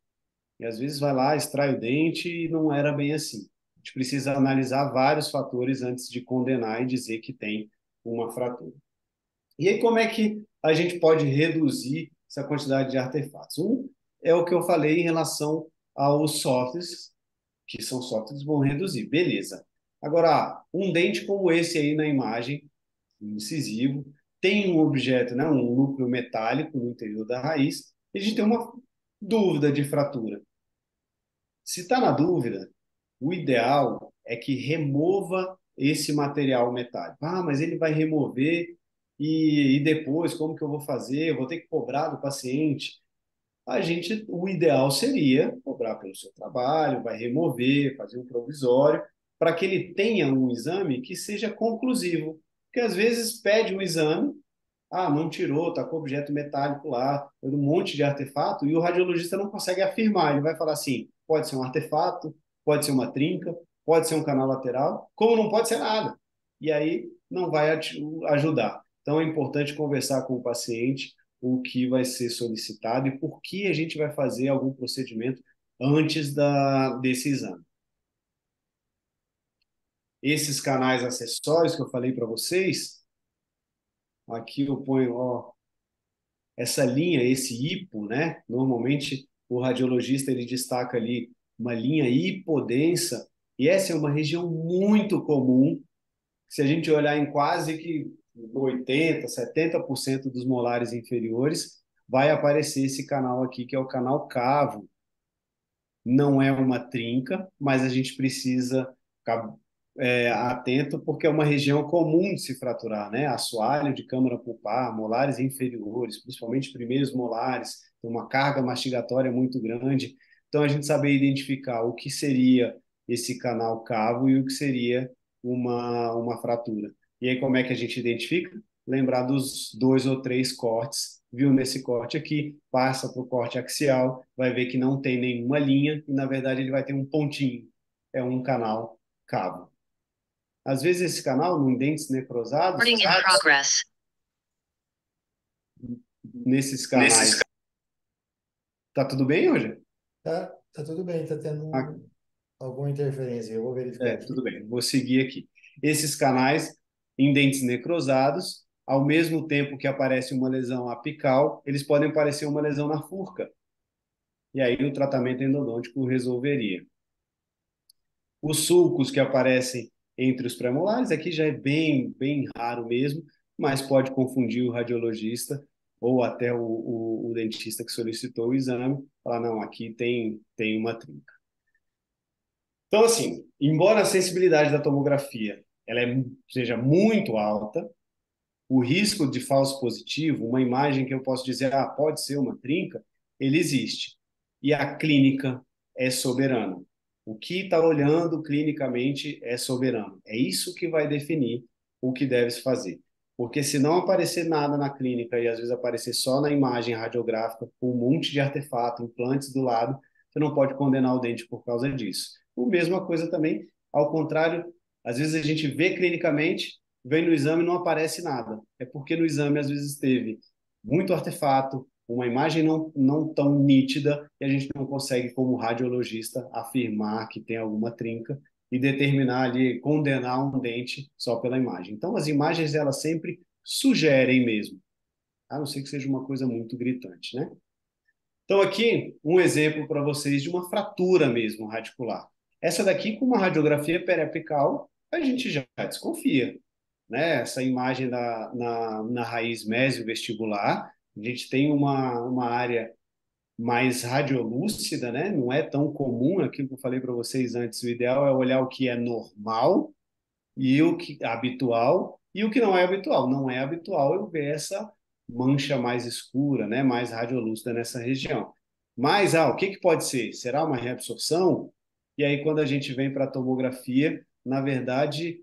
E às vezes vai lá, extrai o dente e não era bem assim. A gente precisa analisar vários fatores antes de condenar e dizer que tem uma fratura. E aí, como é que a gente pode reduzir essa quantidade de artefatos? Um é o que eu falei em relação aos softwares, que são softwares que vão reduzir. Beleza. Agora, um dente como esse aí na imagem, incisivo, tem um objeto, né, um núcleo metálico no interior da raiz, e a gente tem uma dúvida de fratura. Se está na dúvida, o ideal é que remova esse material metálico. Mas ele vai remover e depois, como que eu vou fazer? Eu vou ter que cobrar do paciente. O ideal seria cobrar pelo seu trabalho, vai remover, fazer um provisório, para que ele tenha um exame que seja conclusivo. Porque às vezes pede um exame, não tirou, está com objeto metálico lá, um monte de artefato, e o radiologista não consegue afirmar. Ele vai falar assim: pode ser um artefato, pode ser uma trinca, pode ser um canal lateral, como não pode ser nada. E aí não vai ajudar. Então é importante conversar com o paciente o que vai ser solicitado e por que a gente vai fazer algum procedimento antes desse exame. Esses canais acessórios que eu falei para vocês, aqui eu ponho, essa linha, esse hipo, né? Normalmente o radiologista ele destaca ali uma linha hipodensa, e essa é uma região muito comum. Se a gente olhar em quase que 80, 70% dos molares inferiores, vai aparecer esse canal aqui, que é o canal cavo. Não é uma trinca, mas a gente precisa ficar atento porque é uma região comum de se fraturar, né? Assoalho de câmara pulpar, molares inferiores, principalmente primeiros molares, tem uma carga mastigatória muito grande. Então a gente saber identificar o que seria esse canal cavo e o que seria uma fratura. E aí como é que a gente identifica? Lembrar dos 2 ou 3 cortes, viu nesse corte aqui, passa para o corte axial, vai ver que não tem nenhuma linha e, na verdade, ele vai ter um pontinho. É um canal cavo. Às vezes, esse canal, em dentes necrosados, nesses canais. Tá tudo bem hoje? Tá tudo bem, tá Ah, tendo alguma interferência. Eu vou verificar aqui. tudo bem. Vou seguir aqui. Esses canais, em dentes necrosados, ao mesmo tempo que aparece uma lesão apical, eles podem parecer uma lesão na furca. E aí o tratamento endodôntico resolveria. Os sulcos que aparecem entre os premolares, aqui já é bem raro mesmo, mas pode confundir o radiologista ou até o dentista que solicitou o exame, falar, não, aqui tem uma trinca. Então, assim, embora a sensibilidade da tomografia seja muito alta, o risco de falso positivo, uma imagem que eu posso dizer, pode ser uma trinca, ele existe. E a clínica é soberana. O que está olhando clinicamente é soberano. É isso que vai definir o que deve se fazer. Porque se não aparecer nada na clínica e às vezes aparecer só na imagem radiográfica, com um monte de artefato, implantes do lado, você não pode condenar o dente por causa disso. A mesma coisa também, ao contrário, às vezes a gente vê clinicamente, vem no exame e não aparece nada. É porque no exame, às vezes, teve muito artefato, uma imagem não tão nítida, e a gente não consegue, como radiologista, afirmar que tem alguma trinca e determinar ali, condenar um dente só pela imagem. Então, as imagens, elas sempre sugerem mesmo, a não ser que seja uma coisa muito gritante, né? Então, aqui, um exemplo para vocês de uma fratura mesmo radicular. Essa daqui, com uma radiografia periapical, a gente já desconfia, né? Essa imagem na raiz mesiovestibular, a gente tem uma área mais radiolúcida, né? Não é tão comum, aquilo que eu falei para vocês antes, o ideal é olhar o que é normal e o que é habitual e o que não é habitual. Não é habitual eu ver essa mancha mais escura, né? Mais radiolúcida nessa região. Mas, o que pode ser? Será uma reabsorção? E aí, quando a gente vem para a tomografia, na verdade,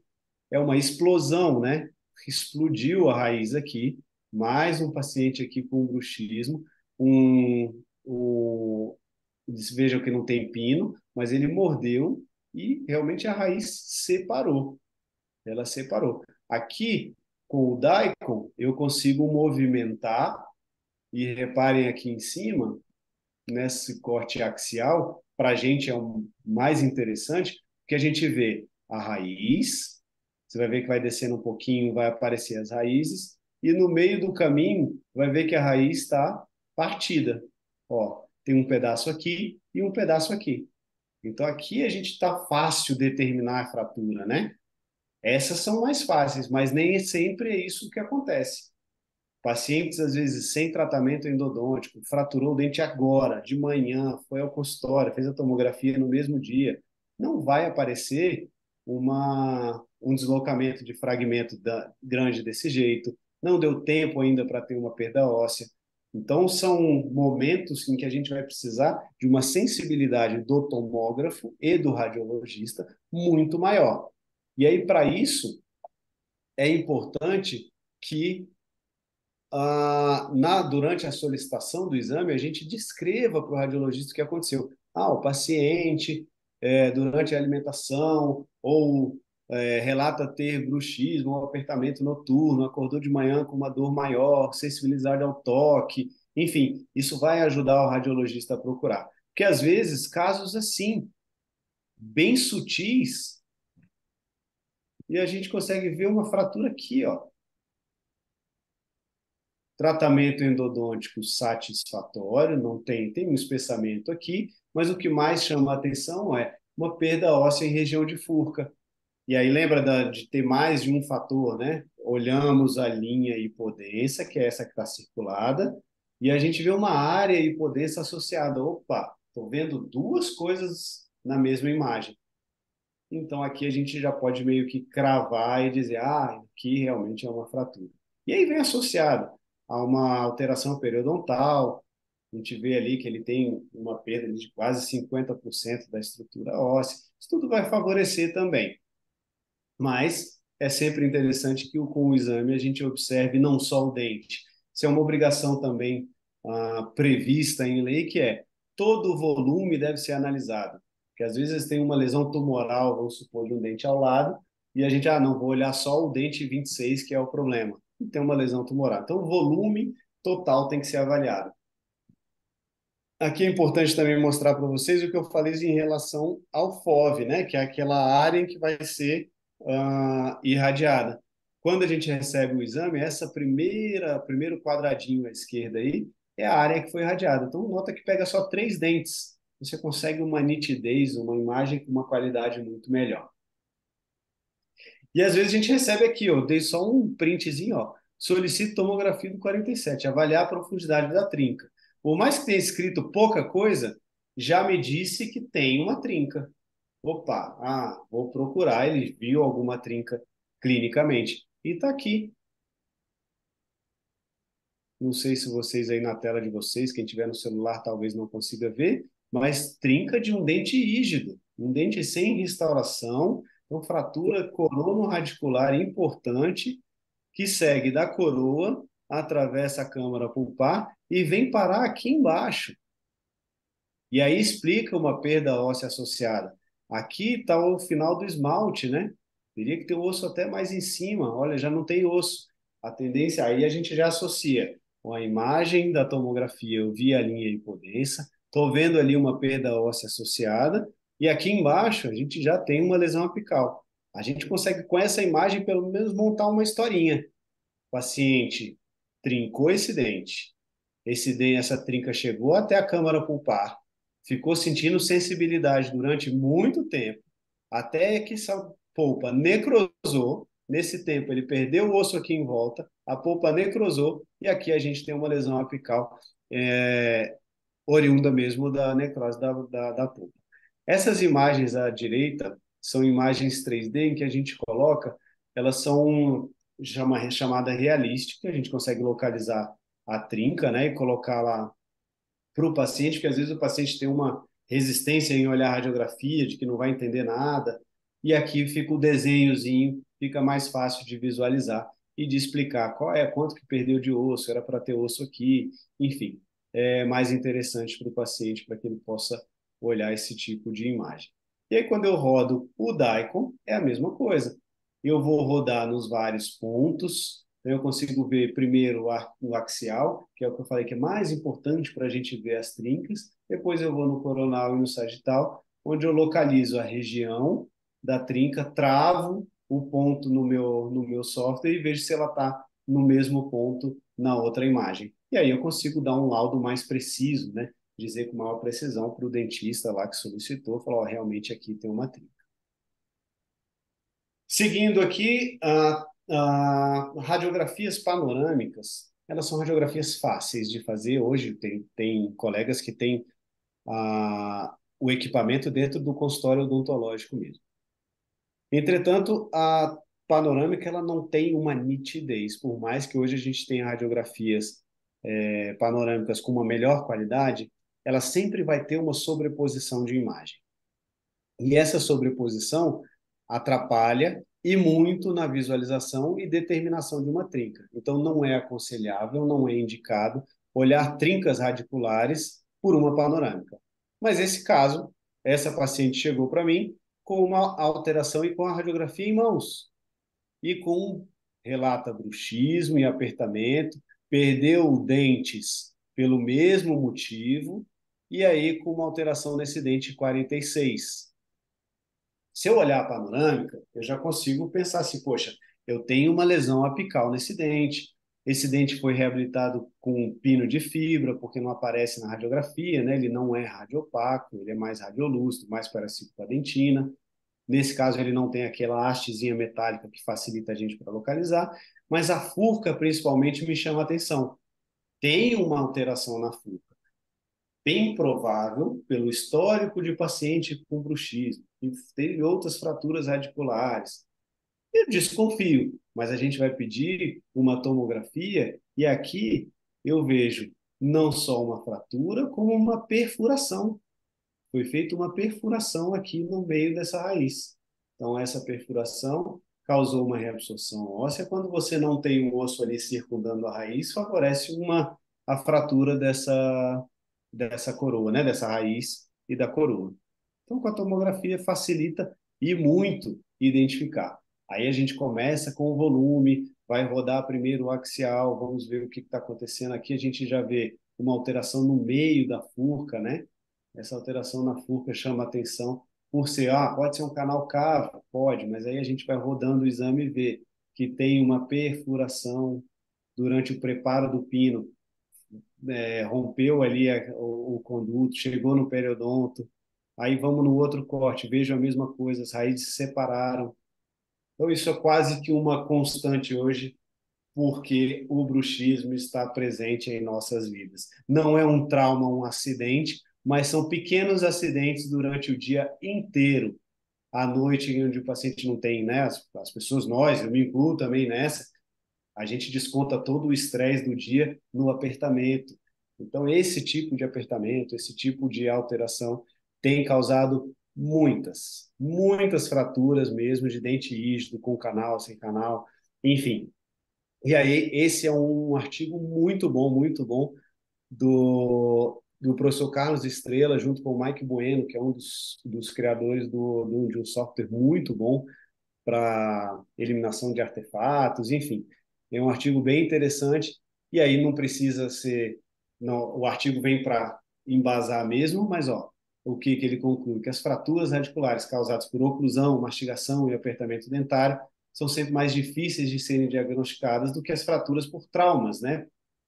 é uma explosão, né? Explodiu a raiz aqui, mais um paciente aqui com bruxismo, um, vejam que não tem pino, mas ele mordeu e realmente a raiz separou. Ela separou. Aqui, com o Daikon, eu consigo movimentar, e reparem aqui em cima, nesse corte axial, para a gente é o mais interessante, porque a gente vê a raiz, você vai ver que vai descendo um pouquinho, vai aparecer as raízes, e no meio do caminho vai ver que a raiz está partida. Ó, tem um pedaço aqui e um pedaço aqui. Então aqui a gente está fácil determinar a fratura, né? Essas são mais fáceis, mas nem sempre é isso que acontece. Pacientes, às vezes, sem tratamento endodôntico, fraturou o dente agora, de manhã, foi ao consultório, fez a tomografia no mesmo dia. Não vai aparecer um deslocamento de fragmento grande desse jeito, não deu tempo ainda para ter uma perda óssea. Então, são momentos em que a gente vai precisar de uma sensibilidade do tomógrafo e do radiologista muito maior. E aí, para isso, é importante que durante a solicitação do exame, a gente descreva para o radiologista o que aconteceu. O paciente, durante a alimentação, ou relata ter bruxismo ou apertamento noturno, acordou de manhã com uma dor maior, sensibilidade ao toque, enfim, isso vai ajudar o radiologista a procurar. Porque, às vezes, casos assim, bem sutis, e a gente consegue ver uma fratura aqui, ó. Tratamento endodôntico satisfatório, não tem um espessamento aqui, mas o que mais chama a atenção é uma perda óssea em região de Furca. E aí lembra de ter mais de um fator, né? Olhamos a linha hipodensa, que é essa que está circulada, e a gente vê uma área hipodensa associada. Opa, estou vendo duas coisas na mesma imagem. Então aqui a gente já pode meio que cravar e dizer, aqui realmente é uma fratura. E aí vem associado a uma alteração periodontal, a gente vê ali que ele tem uma perda de quase 50% da estrutura óssea. Isso tudo vai favorecer também. Mas é sempre interessante que com o exame a gente observe não só o dente. Isso é uma obrigação também prevista em lei, que é todo o volume deve ser analisado. Porque às vezes tem uma lesão tumoral, vamos supor, de um dente ao lado, e a gente, não vou olhar só o dente 26, que é o problema. E tem uma lesão tumoral. Então o volume total tem que ser avaliado. Aqui é importante também mostrar para vocês o que eu falei em relação ao FOV, né? Que é aquela área em que vai ser irradiada. Quando a gente recebe o exame, essa primeiro quadradinho à esquerda aí é a área que foi irradiada. Então, nota que pega só 3 dentes. Você consegue uma nitidez, uma imagem com uma qualidade muito melhor. E às vezes a gente recebe aqui, ó, dei só um printzinho, ó. Solicito tomografia do 47, avaliar a profundidade da trinca. Por mais que tenha escrito pouca coisa, já me disse que tem uma trinca. Opa, vou procurar, ele viu alguma trinca clinicamente. E está aqui. Não sei se vocês aí na tela de vocês, quem tiver no celular talvez não consiga ver, mas trinca de um dente rígido, um dente sem restauração, então fratura corono-radicular importante, que segue da coroa, atravessa a câmara pulpar e vem parar aqui embaixo. E aí explica uma perda óssea associada. Aqui está o final do esmalte, né? Teria que ter o osso até mais em cima. Olha, já não tem osso. A tendência, aí a gente já associa com a imagem da tomografia, eu vi a linha hipodensa, estou vendo ali uma perda óssea associada, e aqui embaixo a gente já tem uma lesão apical. A gente consegue, com essa imagem, pelo menos montar uma historinha. O paciente trincou esse dente, essa trinca chegou até a câmara pulpar, ficou sentindo sensibilidade durante muito tempo, até que essa polpa necrosou. Nesse tempo, ele perdeu o osso aqui em volta, a polpa necrosou, e aqui a gente tem uma lesão apical oriunda mesmo da necrose da polpa. Essas imagens à direita são imagens 3D em que a gente coloca, elas são chamada realística, a gente consegue localizar a trinca, né, e colocar lá para o paciente, porque às vezes o paciente tem uma resistência em olhar a radiografia, de que não vai entender nada, e aqui fica o desenhozinho, fica mais fácil de visualizar e de explicar quanto que perdeu de osso, era para ter osso aqui, enfim, é mais interessante para o paciente, para que ele possa olhar esse tipo de imagem. E aí, quando eu rodo o Daikon, é a mesma coisa. Eu vou rodar nos vários pontos, então eu consigo ver primeiro o axial, que é o que eu falei que é mais importante para a gente ver as trincas. Depois eu vou no coronal e no sagital, onde eu localizo a região da trinca, travo o ponto no meu software e vejo se ela está no mesmo ponto na outra imagem. E aí eu consigo dar um laudo mais preciso, né? Dizer com maior precisão para o dentista lá que solicitou, falar, oh, realmente aqui tem uma trinca. Seguindo aqui, radiografias panorâmicas, elas são radiografias fáceis de fazer. Hoje tem colegas que têm o equipamento dentro do consultório odontológico mesmo. Entretanto, a panorâmica ela não tem uma nitidez, por mais que hoje a gente tenha radiografias panorâmicas com uma melhor qualidade, ela sempre vai ter uma sobreposição de imagem. E essa sobreposição atrapalha e muito na visualização e determinação de uma trinca. Então, não é aconselhável, não é indicado olhar trincas radiculares por uma panorâmica. Mas esse caso, essa paciente chegou para mim com uma alteração e com a radiografia em mãos e com relata bruxismo e apertamento, perdeu dentes pelo mesmo motivo e aí com uma alteração nesse dente 46. Se eu olhar a panorâmica, eu já consigo pensar assim, poxa, eu tenho uma lesão apical nesse dente, esse dente foi reabilitado com um pino de fibra, porque não aparece na radiografia, né? Ele não é radiopaco, ele é mais radiolúcido, mais parecido com a dentina. Nesse caso, ele não tem aquela hastezinha metálica que facilita a gente para localizar, mas a furca, principalmente, me chama a atenção. Tem uma alteração na furca, bem provável, pelo histórico de paciente com bruxismo, que teve outras fraturas radiculares. Eu desconfio, mas a gente vai pedir uma tomografia e aqui eu vejo não só uma fratura, como uma perfuração. Foi feita uma perfuração aqui no meio dessa raiz. Então, essa perfuração causou uma reabsorção óssea. Quando você não tem um osso ali circundando a raiz, favorece a fratura dessa coroa, né? Dessa raiz e da coroa. Então, com a tomografia facilita e muito identificar. Aí a gente começa com o volume, vai rodar primeiro o axial, vamos ver o que está acontecendo aqui. A gente já vê uma alteração no meio da furca, né? Essa alteração na furca chama atenção por ser, pode ser um canal cavo, pode, mas aí a gente vai rodando o exame e vê que tem uma perfuração durante o preparo do pino, rompeu ali o conduto, chegou no periodonto, aí vamos no outro corte, vejo a mesma coisa, as raízes se separaram. Então isso é quase que uma constante hoje, porque o bruxismo está presente em nossas vidas. Não é um trauma, um acidente, mas são pequenos acidentes durante o dia inteiro. À noite, onde o paciente não tem, né? As pessoas, nós, eu me incluo também nessa, a gente desconta todo o estresse do dia no apertamento. Então, esse tipo de apertamento, esse tipo de alteração tem causado muitas fraturas mesmo de dente rígido, com canal, sem canal, enfim. E aí, esse é um artigo muito bom, do professor Carlos Estrela, junto com o Mike Bueno, que é um dos criadores de um software muito bom para eliminação de artefatos, enfim. É um artigo bem interessante, e aí não precisa ser. Não, o artigo vem para embasar mesmo, mas o que ele conclui? Que as fraturas radiculares causadas por oclusão, mastigação e apertamento dentário são sempre mais difíceis de serem diagnosticadas do que as fraturas por traumas, né?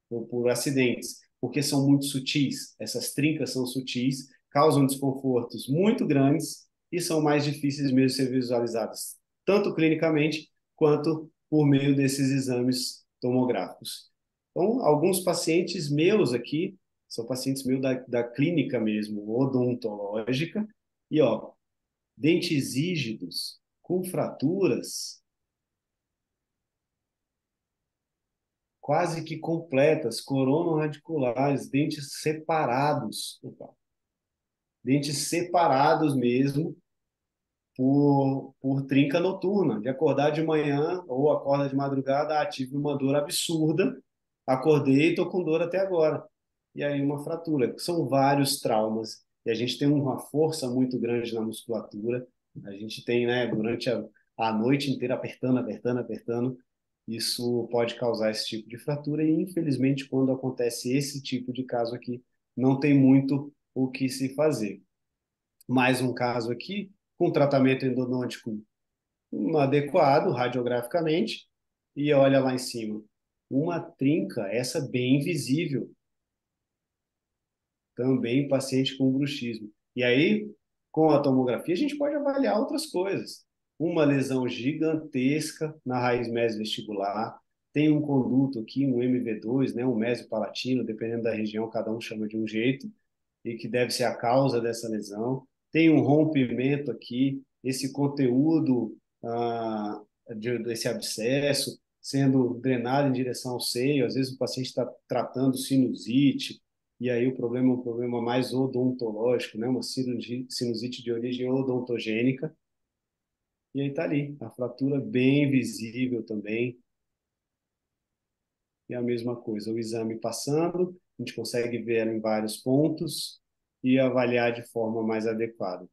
Ou por acidentes, porque são muito sutis. Essas trincas são sutis, causam desconfortos muito grandes e são mais difíceis mesmo de ser visualizadas, tanto clinicamente quanto por meio desses exames tomográficos. Então, alguns pacientes meus aqui, são pacientes meus da clínica mesmo, odontológica, e dentes rígidos com fraturas quase que completas, corono-radiculares, dentes separados mesmo por trinca noturna, de acordar de manhã ou acorda de madrugada, tive uma dor absurda, acordei e estou com dor até agora. E aí uma fratura. São vários traumas. e a gente tem uma força muito grande na musculatura, a gente tem, né, durante a noite inteira apertando, apertando, apertando, isso pode causar esse tipo de fratura e, infelizmente, quando acontece esse tipo de caso aqui, não tem muito o que se fazer. Mais um caso aqui, com tratamento endodôntico adequado, radiograficamente, e olha lá em cima, uma trinca, essa bem visível, também paciente com bruxismo. E aí, com a tomografia, a gente pode avaliar outras coisas. Uma lesão gigantesca na raiz mesovestibular, tem um conduto aqui, um MV2, né, um mesopalatino, dependendo da região, cada um chama de um jeito, e que deve ser a causa dessa lesão. Tem um rompimento aqui, esse conteúdo desse abscesso sendo drenado em direção ao seio. Às vezes o paciente está tratando sinusite, e aí o problema é um problema mais odontológico, né? Uma sinusite de origem odontogênica. E aí está ali, a fratura bem visível também. E a mesma coisa, o exame passando, a gente consegue ver em vários pontos e avaliar de forma mais adequada.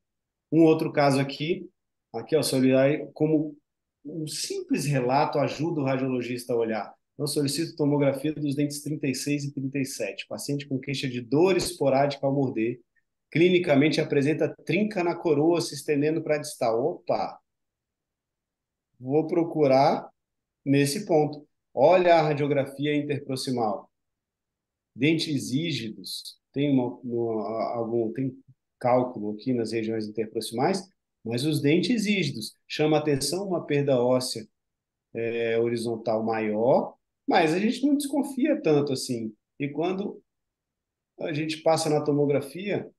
Um outro caso aqui, ó, solidário, como um simples relato ajuda o radiologista a olhar. Eu solicito tomografia dos dentes 36 e 37. Paciente com queixa de dor esporádica ao morder. Clinicamente apresenta trinca na coroa se estendendo para a distal. Opa, vou procurar nesse ponto. Olha a radiografia interproximal. Dentes rígidos, tem cálculo aqui nas regiões interproximais, mas os dentes rígidos chama atenção uma perda óssea horizontal maior, mas a gente não desconfia tanto assim. E quando a gente passa na tomografia,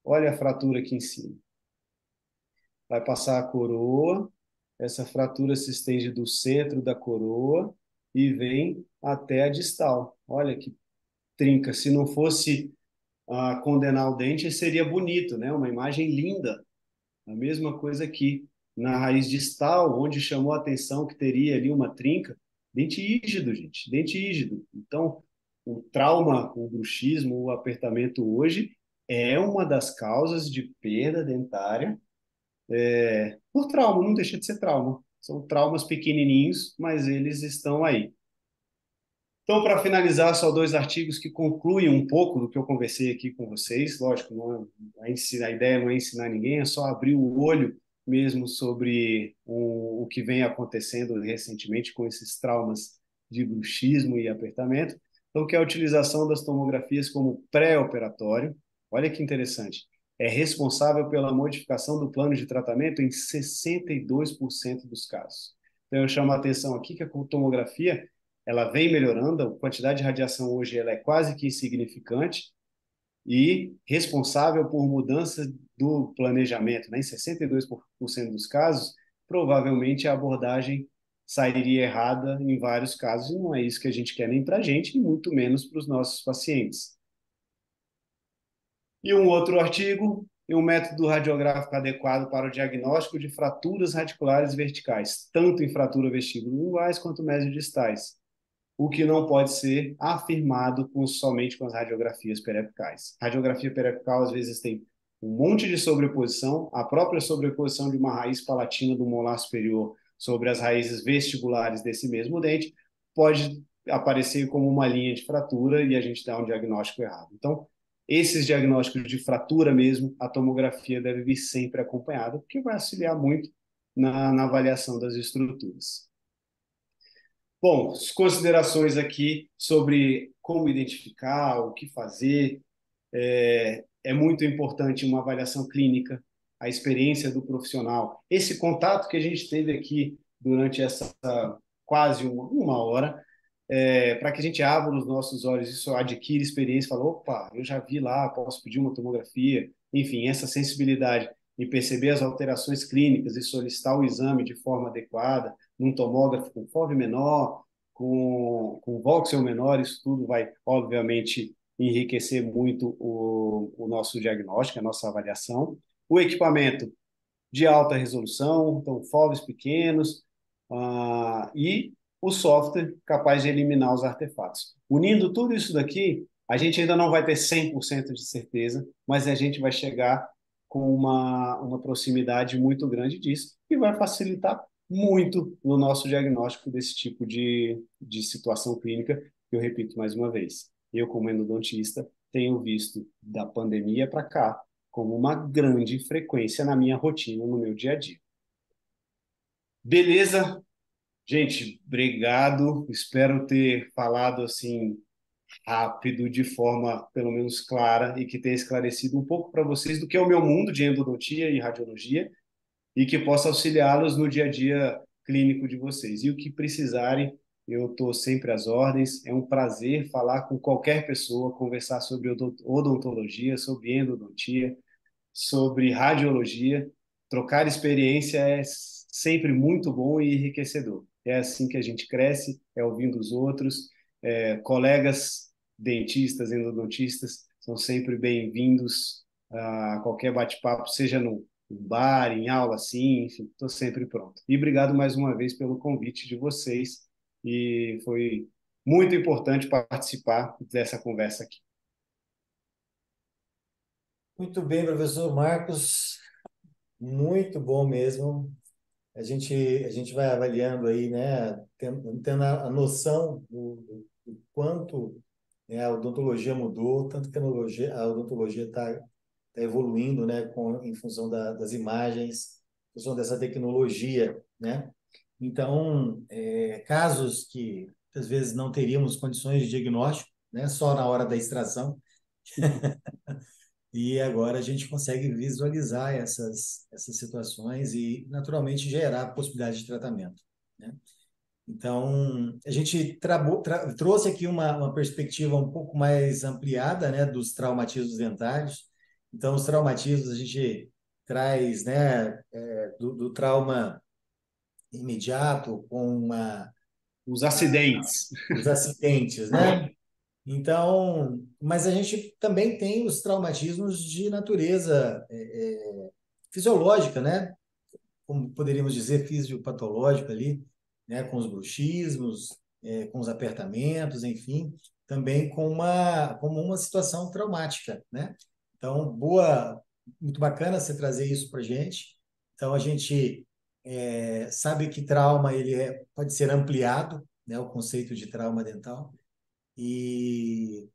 olha a fratura aqui em cima. Vai passar a coroa, essa fratura se estende do centro da coroa e vem até a distal. Olha que trinca. Se não fosse condenar o dente, seria bonito, né? Uma imagem linda. A mesma coisa aqui, na raiz distal, onde chamou a atenção que teria ali uma trinca, dente rígido, gente, dente rígido. Então, o trauma, o bruxismo, o apertamento hoje é uma das causas de perda dentária por trauma, não deixa de ser trauma. São traumas pequenininhos, mas eles estão aí. Então, para finalizar, só dois artigos que concluem um pouco do que eu conversei aqui com vocês. Lógico, a ideia não é ensinar ninguém, é só abrir o olho mesmo sobre o que vem acontecendo recentemente com esses traumas de bruxismo e apertamento. Então, que é a utilização das tomografias como pré-operatório. Olha que interessante. É responsável pela modificação do plano de tratamento em 62% dos casos. Então, eu chamo a atenção aqui que a tomografia ela vem melhorando, a quantidade de radiação hoje ela é quase que insignificante e responsável por mudança do planejamento, né? Em 62% dos casos, provavelmente a abordagem sairia errada em vários casos, e não é isso que a gente quer nem para a gente, e muito menos para os nossos pacientes. E um outro artigo, e um método radiográfico adequado para o diagnóstico de fraturas radiculares verticais, tanto em fratura vestibulo-linguais quanto mesodistais, o que não pode ser afirmado somente com as radiografias periapicais. Radiografia periapical, às vezes, tem um monte de sobreposição, a própria sobreposição de uma raiz palatina do molar superior sobre as raízes vestibulares desse mesmo dente pode aparecer como uma linha de fratura e a gente dá um diagnóstico errado. Então, esses diagnósticos de fratura mesmo, a tomografia deve vir sempre acompanhada, porque vai auxiliar muito na avaliação das estruturas. Bom, considerações aqui sobre como identificar, o que fazer. É muito importante uma avaliação clínica, a experiência do profissional. Esse contato que a gente teve aqui durante essa quase uma hora, para que a gente abra os nossos olhos, isso adquire experiência, fala, opa, eu já vi lá, posso pedir uma tomografia, enfim, essa sensibilidade em perceber as alterações clínicas e solicitar o exame de forma adequada, num tomógrafo com FOV menor, com voxel menor, isso tudo vai, obviamente, enriquecer muito o nosso diagnóstico, a nossa avaliação. O equipamento de alta resolução, então FOVs pequenos, e o software capaz de eliminar os artefatos. Unindo tudo isso daqui, A gente ainda não vai ter 100% de certeza, mas a gente vai chegar com uma proximidade muito grande disso e vai facilitar muito no nosso diagnóstico desse tipo de situação clínica, que eu repito mais uma vez. Eu, como endodontista, tenho visto da pandemia para cá como uma grande frequência na minha rotina, no meu dia a dia. Beleza? Gente, obrigado. Espero ter falado assim rápido, de forma pelo menos clara e que tenha esclarecido um pouco para vocês do que é o meu mundo de endodontia e radiologia e que possa auxiliá-los no dia a dia clínico de vocês. E o que precisarem, eu estou sempre às ordens. É um prazer falar com qualquer pessoa, conversar sobre odontologia, sobre endodontia, sobre radiologia. Trocar experiência é sempre muito bom e enriquecedor. É assim que a gente cresce, é ouvindo os outros. Colegas dentistas, endodontistas, são sempre bem-vindos a qualquer bate-papo, seja no bar, em aula, assim, enfim, estou sempre pronto. E obrigado mais uma vez pelo convite de vocês, e foi muito importante participar dessa conversa aqui. Muito bem, professor Marcos, muito bom mesmo. A gente vai avaliando aí, né, tendo a noção do quanto, né, a odontologia mudou, tanto que a odontologia está evoluindo, né, em função das imagens, em função dessa tecnologia, né? Então, casos que às vezes não teríamos condições de diagnóstico, né, só na hora da extração, e agora a gente consegue visualizar essas situações e, naturalmente, gerar possibilidade de tratamento, né? Então, a gente trouxe aqui uma perspectiva um pouco mais ampliada, né, dos traumatismos dentários. Então, os traumatismos a gente traz, né, do trauma imediato com Os acidentes. os acidentes, né? Então, mas a gente também tem os traumatismos de natureza fisiológica, né? Como poderíamos dizer, fisiopatológico ali, né? Com os bruxismos, com os apertamentos, enfim, também como uma situação traumática, né? Então, muito bacana você trazer isso para a gente. Então, a gente sabe que trauma pode ser ampliado, né? O conceito de trauma dental. E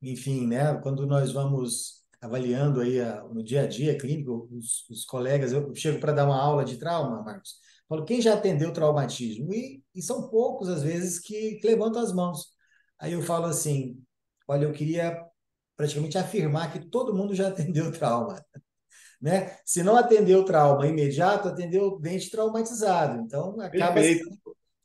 enfim, né, quando nós vamos avaliando aí no dia a dia clínico, os colegas, eu chego para dar uma aula de trauma, Marcos, falo, quem já atendeu traumatismo? E são poucos, às vezes, que levantam as mãos. Aí eu falo assim, olha, eu queria praticamente afirmar que todo mundo já atendeu trauma, né? Se não atendeu trauma imediato, atendeu o dente traumatizado. Então, Perfeito.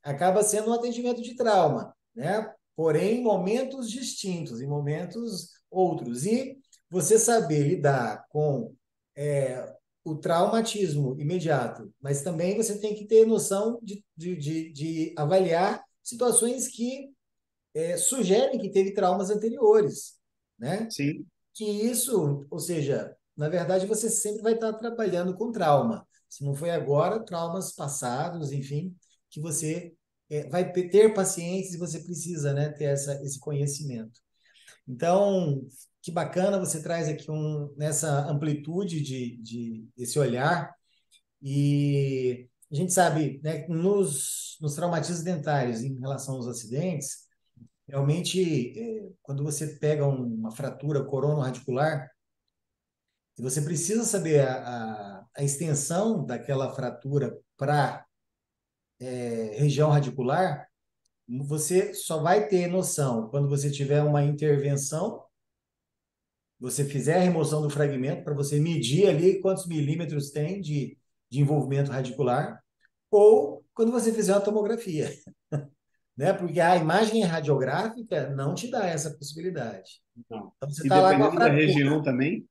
acaba sendo um atendimento de trauma, né? Porém, em momentos distintos, em momentos outros. E você saber lidar com o traumatismo imediato, mas também você tem que ter noção de avaliar situações que sugerem que teve traumas anteriores, né? Sim, Que isso, ou seja, na verdade, você sempre vai estar trabalhando com trauma. Se não foi agora, traumas passados, enfim, que você vai ter pacientes e você precisa, né, ter esse conhecimento. Então, que bacana você traz aqui nessa amplitude desse olhar. E a gente sabe, né, que nos traumatismos dentários em relação aos acidentes, realmente, quando você pega uma fratura corono-radicular, e você precisa saber a extensão daquela fratura para região radicular, você só vai ter noção quando você tiver uma intervenção, você fizer a remoção do fragmento para você medir ali quantos milímetros tem de envolvimento radicular, ou quando você fizer uma tomografia, né? Porque a imagem radiográfica não te dá essa possibilidade. não. Então você E está lá com a dependendo da fratura. região também,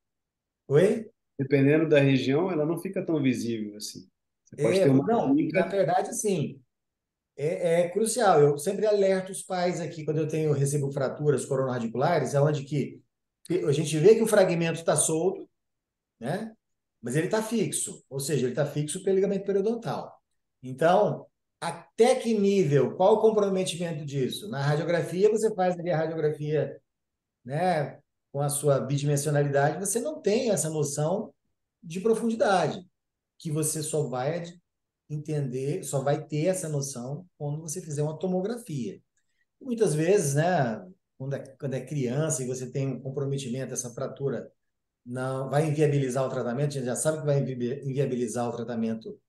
Oi? dependendo da região, ela não fica tão visível assim. Você pode ter uma Não, na única. verdade, sim. É crucial. Eu sempre alerto os pais aqui quando recebo fraturas coronoradiculares, é onde que a gente vê que o fragmento está solto, né? Mas ele está fixo, ou seja, ele está fixo pelo ligamento periodontal. Então, até que nível, qual o comprometimento disso? Na radiografia, você faz ali a radiografia, né, com a sua bidimensionalidade, você não tem essa noção de profundidade, que você só vai entender, só vai ter essa noção quando você fizer uma tomografia. Muitas vezes, né, quando é criança e você tem um comprometimento, essa fratura não vai inviabilizar o tratamento, a gente já sabe que vai inviabilizar o tratamento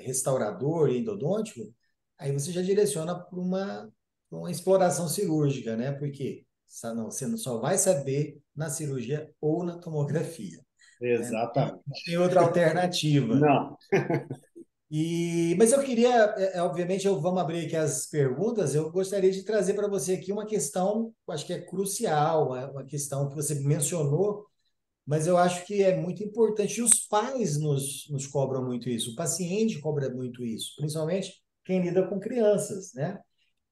restaurador e endodôntico, aí você já direciona para uma exploração cirúrgica, né? Porque não, você não só vai saber na cirurgia ou na tomografia, né? Não tem, não Exatamente. tem outra alternativa. Não. Mas eu queria, obviamente, vamos abrir aqui as perguntas. Eu gostaria de trazer para você aqui uma questão, acho que é crucial, uma questão que você mencionou, mas eu acho que é muito importante. E os pais nos cobram muito isso, o paciente cobra muito isso, principalmente quem lida com crianças, né?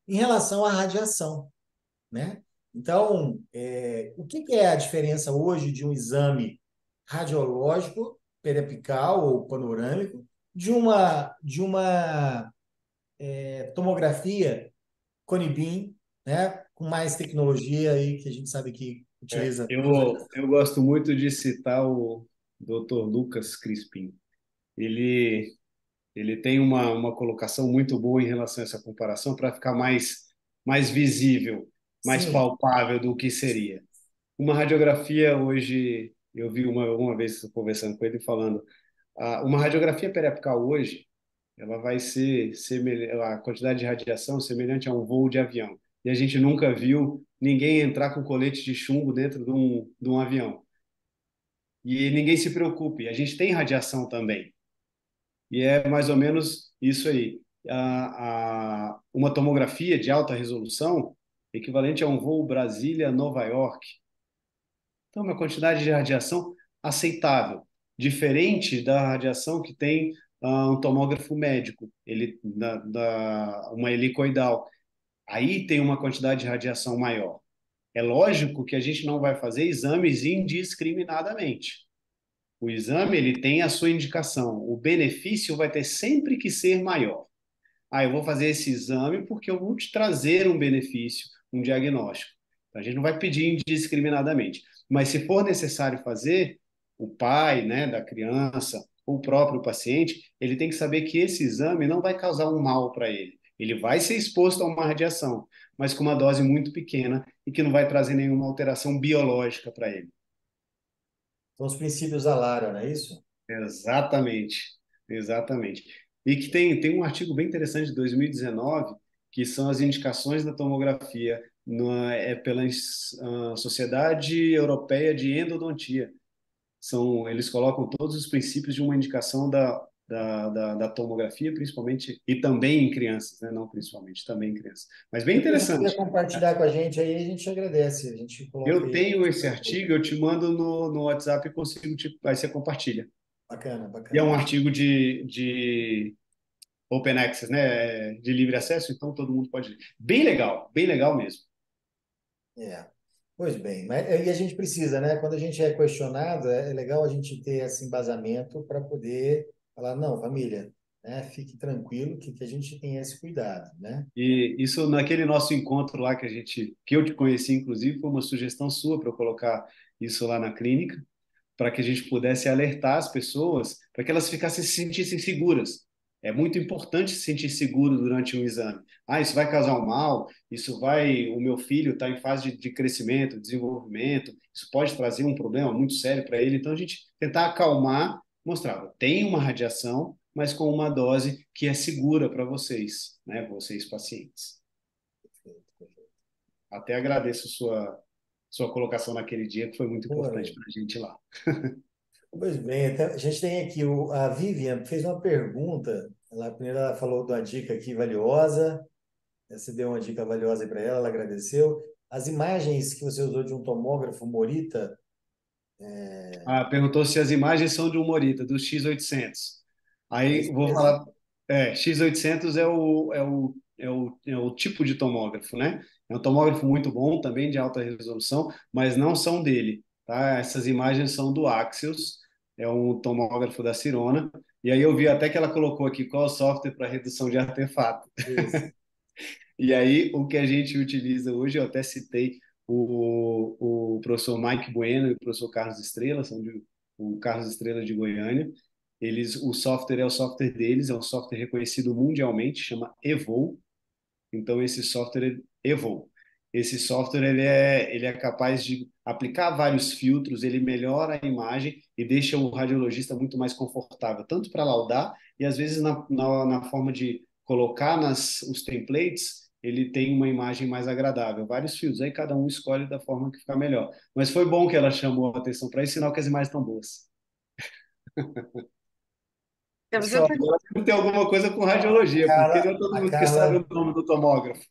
Em relação à radiação, né? Então, o que que é a diferença hoje de um exame radiológico, periapical ou panorâmico, de uma tomografia Conibin, né? Com mais tecnologia aí que a gente sabe que utiliza Eu, visualização. eu gosto muito de citar o Dr. Lucas Crispim. Ele, ele tem uma colocação muito boa em relação a essa comparação para ficar mais visível, mais Sim, palpável do que seria. Uma radiografia hoje, eu vi uma vez conversando com ele falando, uma radiografia periapical hoje, ela vai ser a quantidade de radiação semelhante a um voo de avião. E a gente nunca viu ninguém entrar com colete de chumbo dentro de um avião. E ninguém se preocupe, a gente tem radiação também. E é mais ou menos isso aí. Uma tomografia de alta resolução, equivalente a um voo Brasília-Nova York. Então, uma quantidade de radiação aceitável, diferente da radiação que tem um tomógrafo médico, uma helicoidal. Aí tem uma quantidade de radiação maior. É lógico que a gente não vai fazer exames indiscriminadamente. O exame ele tem a sua indicação. O benefício vai ter sempre que ser maior. Eu vou fazer esse exame porque eu vou te trazer um benefício, um diagnóstico. Então, a gente não vai pedir indiscriminadamente. Mas se for necessário fazer, o pai, né, da criança, ou o próprio paciente, ele tem que saber que esse exame não vai causar um mal para ele. Ele vai ser exposto a uma radiação, mas com uma dose muito pequena e que não vai trazer nenhuma alteração biológica para ele. são os princípios da Lara, não é isso? Exatamente, exatamente. E que tem um artigo bem interessante de 2019, que são as indicações da tomografia pela Sociedade Europeia de Endodontia. Eles colocam todos os princípios de uma indicação da tomografia, principalmente, e também em crianças, né? Não principalmente, também em crianças. Mas bem Depois, se puder interessante. compartilhar com a gente aí, a gente agradece. A gente coloca Eu aí. tenho esse artigo, eu te mando no WhatsApp e consigo aí você compartilha. Bacana, E é bacana. um artigo de open access, né? De livre acesso, então todo mundo pode ler. Bem legal mesmo. É. Pois bem, mas e a gente precisa, né? Quando a gente é questionado, é legal a gente ter esse embasamento para poder falar, não, família, né? Fique tranquilo que a gente tem esse cuidado, né? E isso naquele nosso encontro lá que eu te conheci, inclusive, foi uma sugestão sua para eu colocar isso lá na clínica, para que a gente pudesse alertar as pessoas, para que elas ficassem se sentissem seguras. É muito importante se sentir seguro durante um exame. Isso vai causar um mal, o meu filho está em fase de crescimento, desenvolvimento, isso pode trazer um problema muito sério para ele. Então a gente tentar acalmar, mostrar, tem uma radiação, mas com uma dose que é segura para vocês, né, vocês pacientes. Até agradeço sua colocação naquele dia, que foi muito importante Pô, para a gente lá. pois bem, a gente tem aqui a Vivian fez uma pergunta. Primeiro ela falou de uma dica aqui valiosa. Você deu uma dica valiosa para ela, ela agradeceu. As imagens que você usou de um tomógrafo Morita, Perguntou se as imagens são de um Morita, do X800. é Aí isso vou mesmo? falar, X800 é o tipo de tomógrafo, né? É um tomógrafo muito bom, também de alta resolução, mas não são dele, tá? Essas imagens são do Axios, é um tomógrafo da Sirona. E aí eu vi até que ela colocou aqui qual é o software para redução de artefato. Isso. E aí, o que a gente utiliza hoje, eu até citei o professor Mike Bueno e o professor Carlos Estrela, o Carlos Estrela de Goiânia. O software é o software deles, é um software reconhecido mundialmente, chama Evo. Então, esse software Evo. Esse software ele é capaz de aplicar vários filtros, ele melhora a imagem e deixa o radiologista muito mais confortável, tanto para laudar e às vezes na forma de colocar os templates, ele tem uma imagem mais agradável. Vários filtros, aí cada um escolhe da forma que ficar melhor. Mas foi bom que ela chamou a atenção para isso, sinal que as imagens estão boas. Pessoal, Agora deve ter alguma coisa com a radiologia, porque não Carla, é todo a mundo que sabe Carla, o nome do tomógrafo.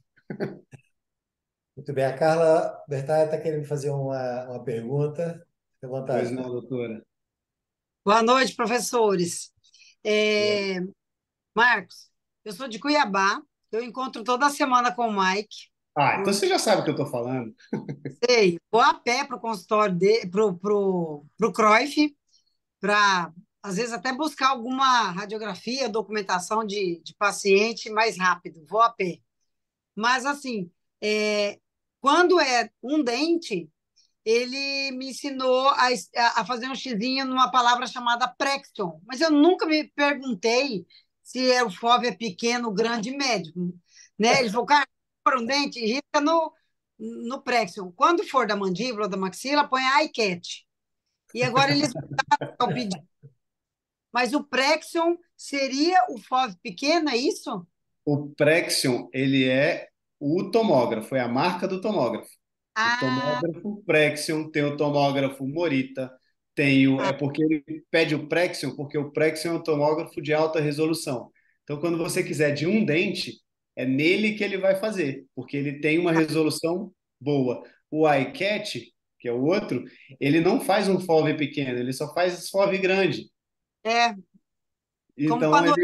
muito bem, a Carla Bertaglia está querendo fazer uma pergunta. Fique à Pois vontade, não, Carla. doutora. Boa noite, professores. É, Marcos, eu sou de Cuiabá, eu encontro toda semana com o Mike. Ah, então Eu você já sabe o que eu estou falando. sei, vou a pé para o consultório dele, pro Cruyff, para, às vezes, até buscar alguma radiografia, documentação de paciente mais rápido, vou a pé. Mas, assim, é, quando é um dente, ele me ensinou a fazer um xizinho numa palavra chamada Prexion, mas eu nunca me perguntei se o FOV é pequeno, grande, médio, né? Ele falou, cara, por um dente, risca no Prexion. Quando for da mandíbula, da maxila, põe a iCat. E agora eles vão pedir, mas o Prexion seria o FOV pequeno, é isso? O Prexion, ele é o tomógrafo, é a marca do tomógrafo. O Ah, tomógrafo Prexion tem o tomógrafo Morita, é porque ele pede o Prexion, porque o Prexion é um tomógrafo de alta resolução. Então, quando você quiser de um dente, é nele que ele vai fazer, porque ele tem uma resolução boa. O iCat, que é o outro, ele não faz um FOV pequeno, ele só faz FOV grande. é, como Então, panorama.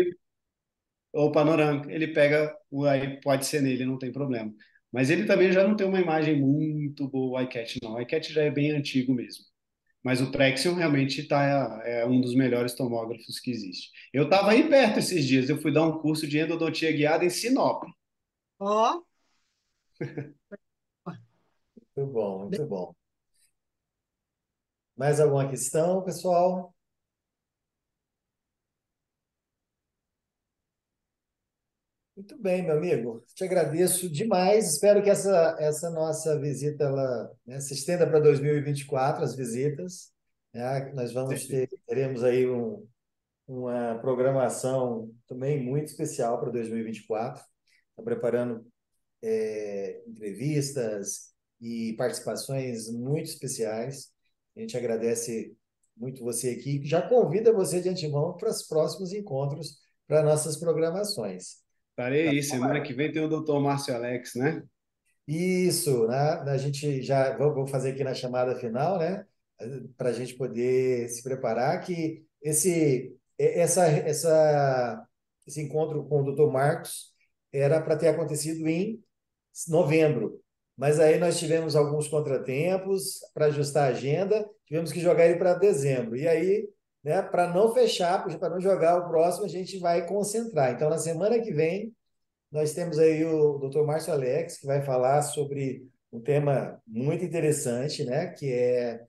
ou panorâmica, ele pega, aí pode ser nele, não tem problema. Mas ele também já não tem uma imagem muito boa, o iCat não. O iCat já é bem antigo mesmo. Mas o Prexion realmente é um dos melhores tomógrafos que existe. Eu estava aí perto esses dias, eu fui dar um curso de endodontia guiada em Sinop. Ó, Muito bom, muito bom. Mais alguma questão, pessoal? Muito bem, meu amigo. Te agradeço demais. Espero que essa nossa visita ela, né, se estenda para 2024, as visitas. Né? Nós teremos aí uma programação também muito especial para 2024. Está preparando entrevistas e participações muito especiais. A gente agradece muito você aqui. Já convida você de antemão para os próximos encontros, para nossas programações. Estarei aí, semana que vem tem o doutor Márcio Alex, né? Isso, né? A gente já vou fazer aqui na chamada final, né? Para a gente poder se preparar que esse encontro com o Dr. Marcos era para ter acontecido em novembro, mas aí nós tivemos alguns contratempos para ajustar a agenda, tivemos que jogar ele para dezembro. E aí, né? Para não fechar, para não jogar o próximo, a gente vai concentrar. Então, na semana que vem nós temos aí o Dr. Márcio Alex, que vai falar sobre um tema muito interessante, né, que é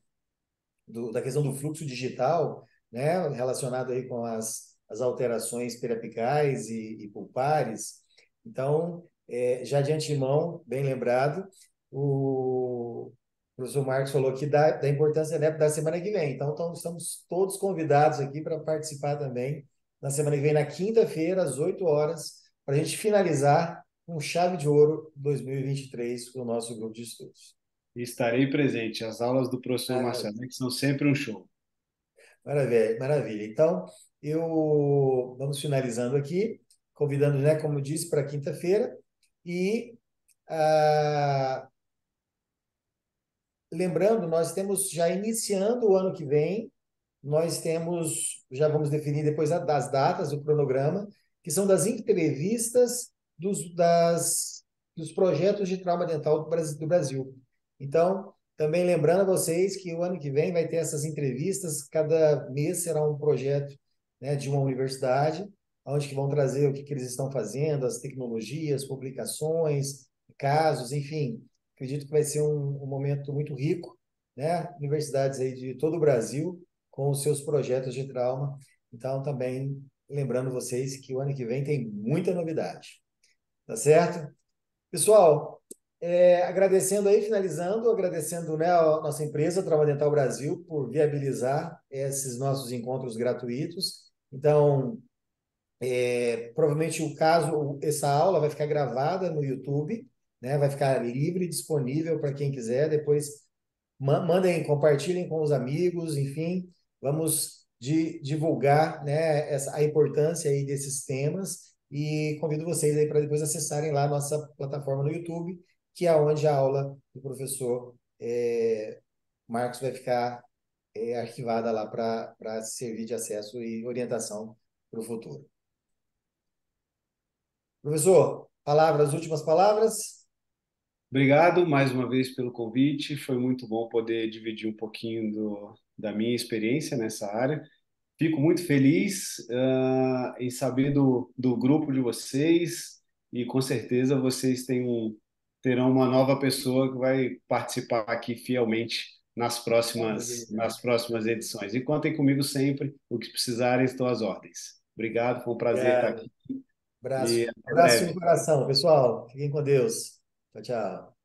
da questão do fluxo digital, né, relacionado aí com as alterações periapicais e pulpares. Então, já de antemão, bem lembrado, o professor Marcos falou aqui da importância, né, da semana que vem. Então, estamos todos convidados aqui para participar também na semana que vem, na quinta-feira, às 8 horas, para a gente finalizar com chave de ouro 2023 com o nosso grupo de estudos. E estarei presente. As aulas do professor Márcio Alex são sempre um show. Maravilha, maravilha. Então, vamos finalizando aqui, convidando, né, como eu disse, para quinta-feira. E ah, lembrando, nós temos já iniciando o ano que vem, nós temos, já vamos definir depois das datas, o cronograma, que são das entrevistas dos projetos de trauma dental do Brasil. Então, também lembrando a vocês que o ano que vem vai ter essas entrevistas, cada mês será um projeto, né, de uma universidade, onde que vão trazer o que eles estão fazendo, as tecnologias, publicações, casos, enfim, Acredito que vai ser um momento muito rico, né? Universidades aí de todo o Brasil com os seus projetos de trauma. Então, também lembrando vocês que o ano que vem tem muita novidade, tá certo? Pessoal, agradecendo aí, finalizando, agradecendo, né, a nossa empresa, Trauma Dental Brasil, por viabilizar esses nossos encontros gratuitos. Então, provavelmente essa aula vai ficar gravada no YouTube, né? Vai ficar livre e disponível para quem quiser. Depois mandem, compartilhem com os amigos, enfim, vamos divulgar, né, a importância aí desses temas e convido vocês aí para depois acessarem lá a nossa plataforma no YouTube, que é onde a aula do professor Marcos vai ficar arquivada lá para servir de acesso e orientação para o futuro. Professor, palavras, últimas palavras? Obrigado mais uma vez pelo convite. Foi muito bom poder dividir um pouquinho da minha experiência nessa área. Fico muito feliz, em saber do grupo de vocês e com certeza vocês terão uma nova pessoa que vai participar aqui fielmente Maravilha. nas próximas edições. E contem comigo sempre, o que precisarem, estou às ordens. Obrigado, foi um prazer estar Obrigado. aqui e Abraço, até abraço no breve. coração, pessoal. Fiquem com Deus. Tchau, tchau.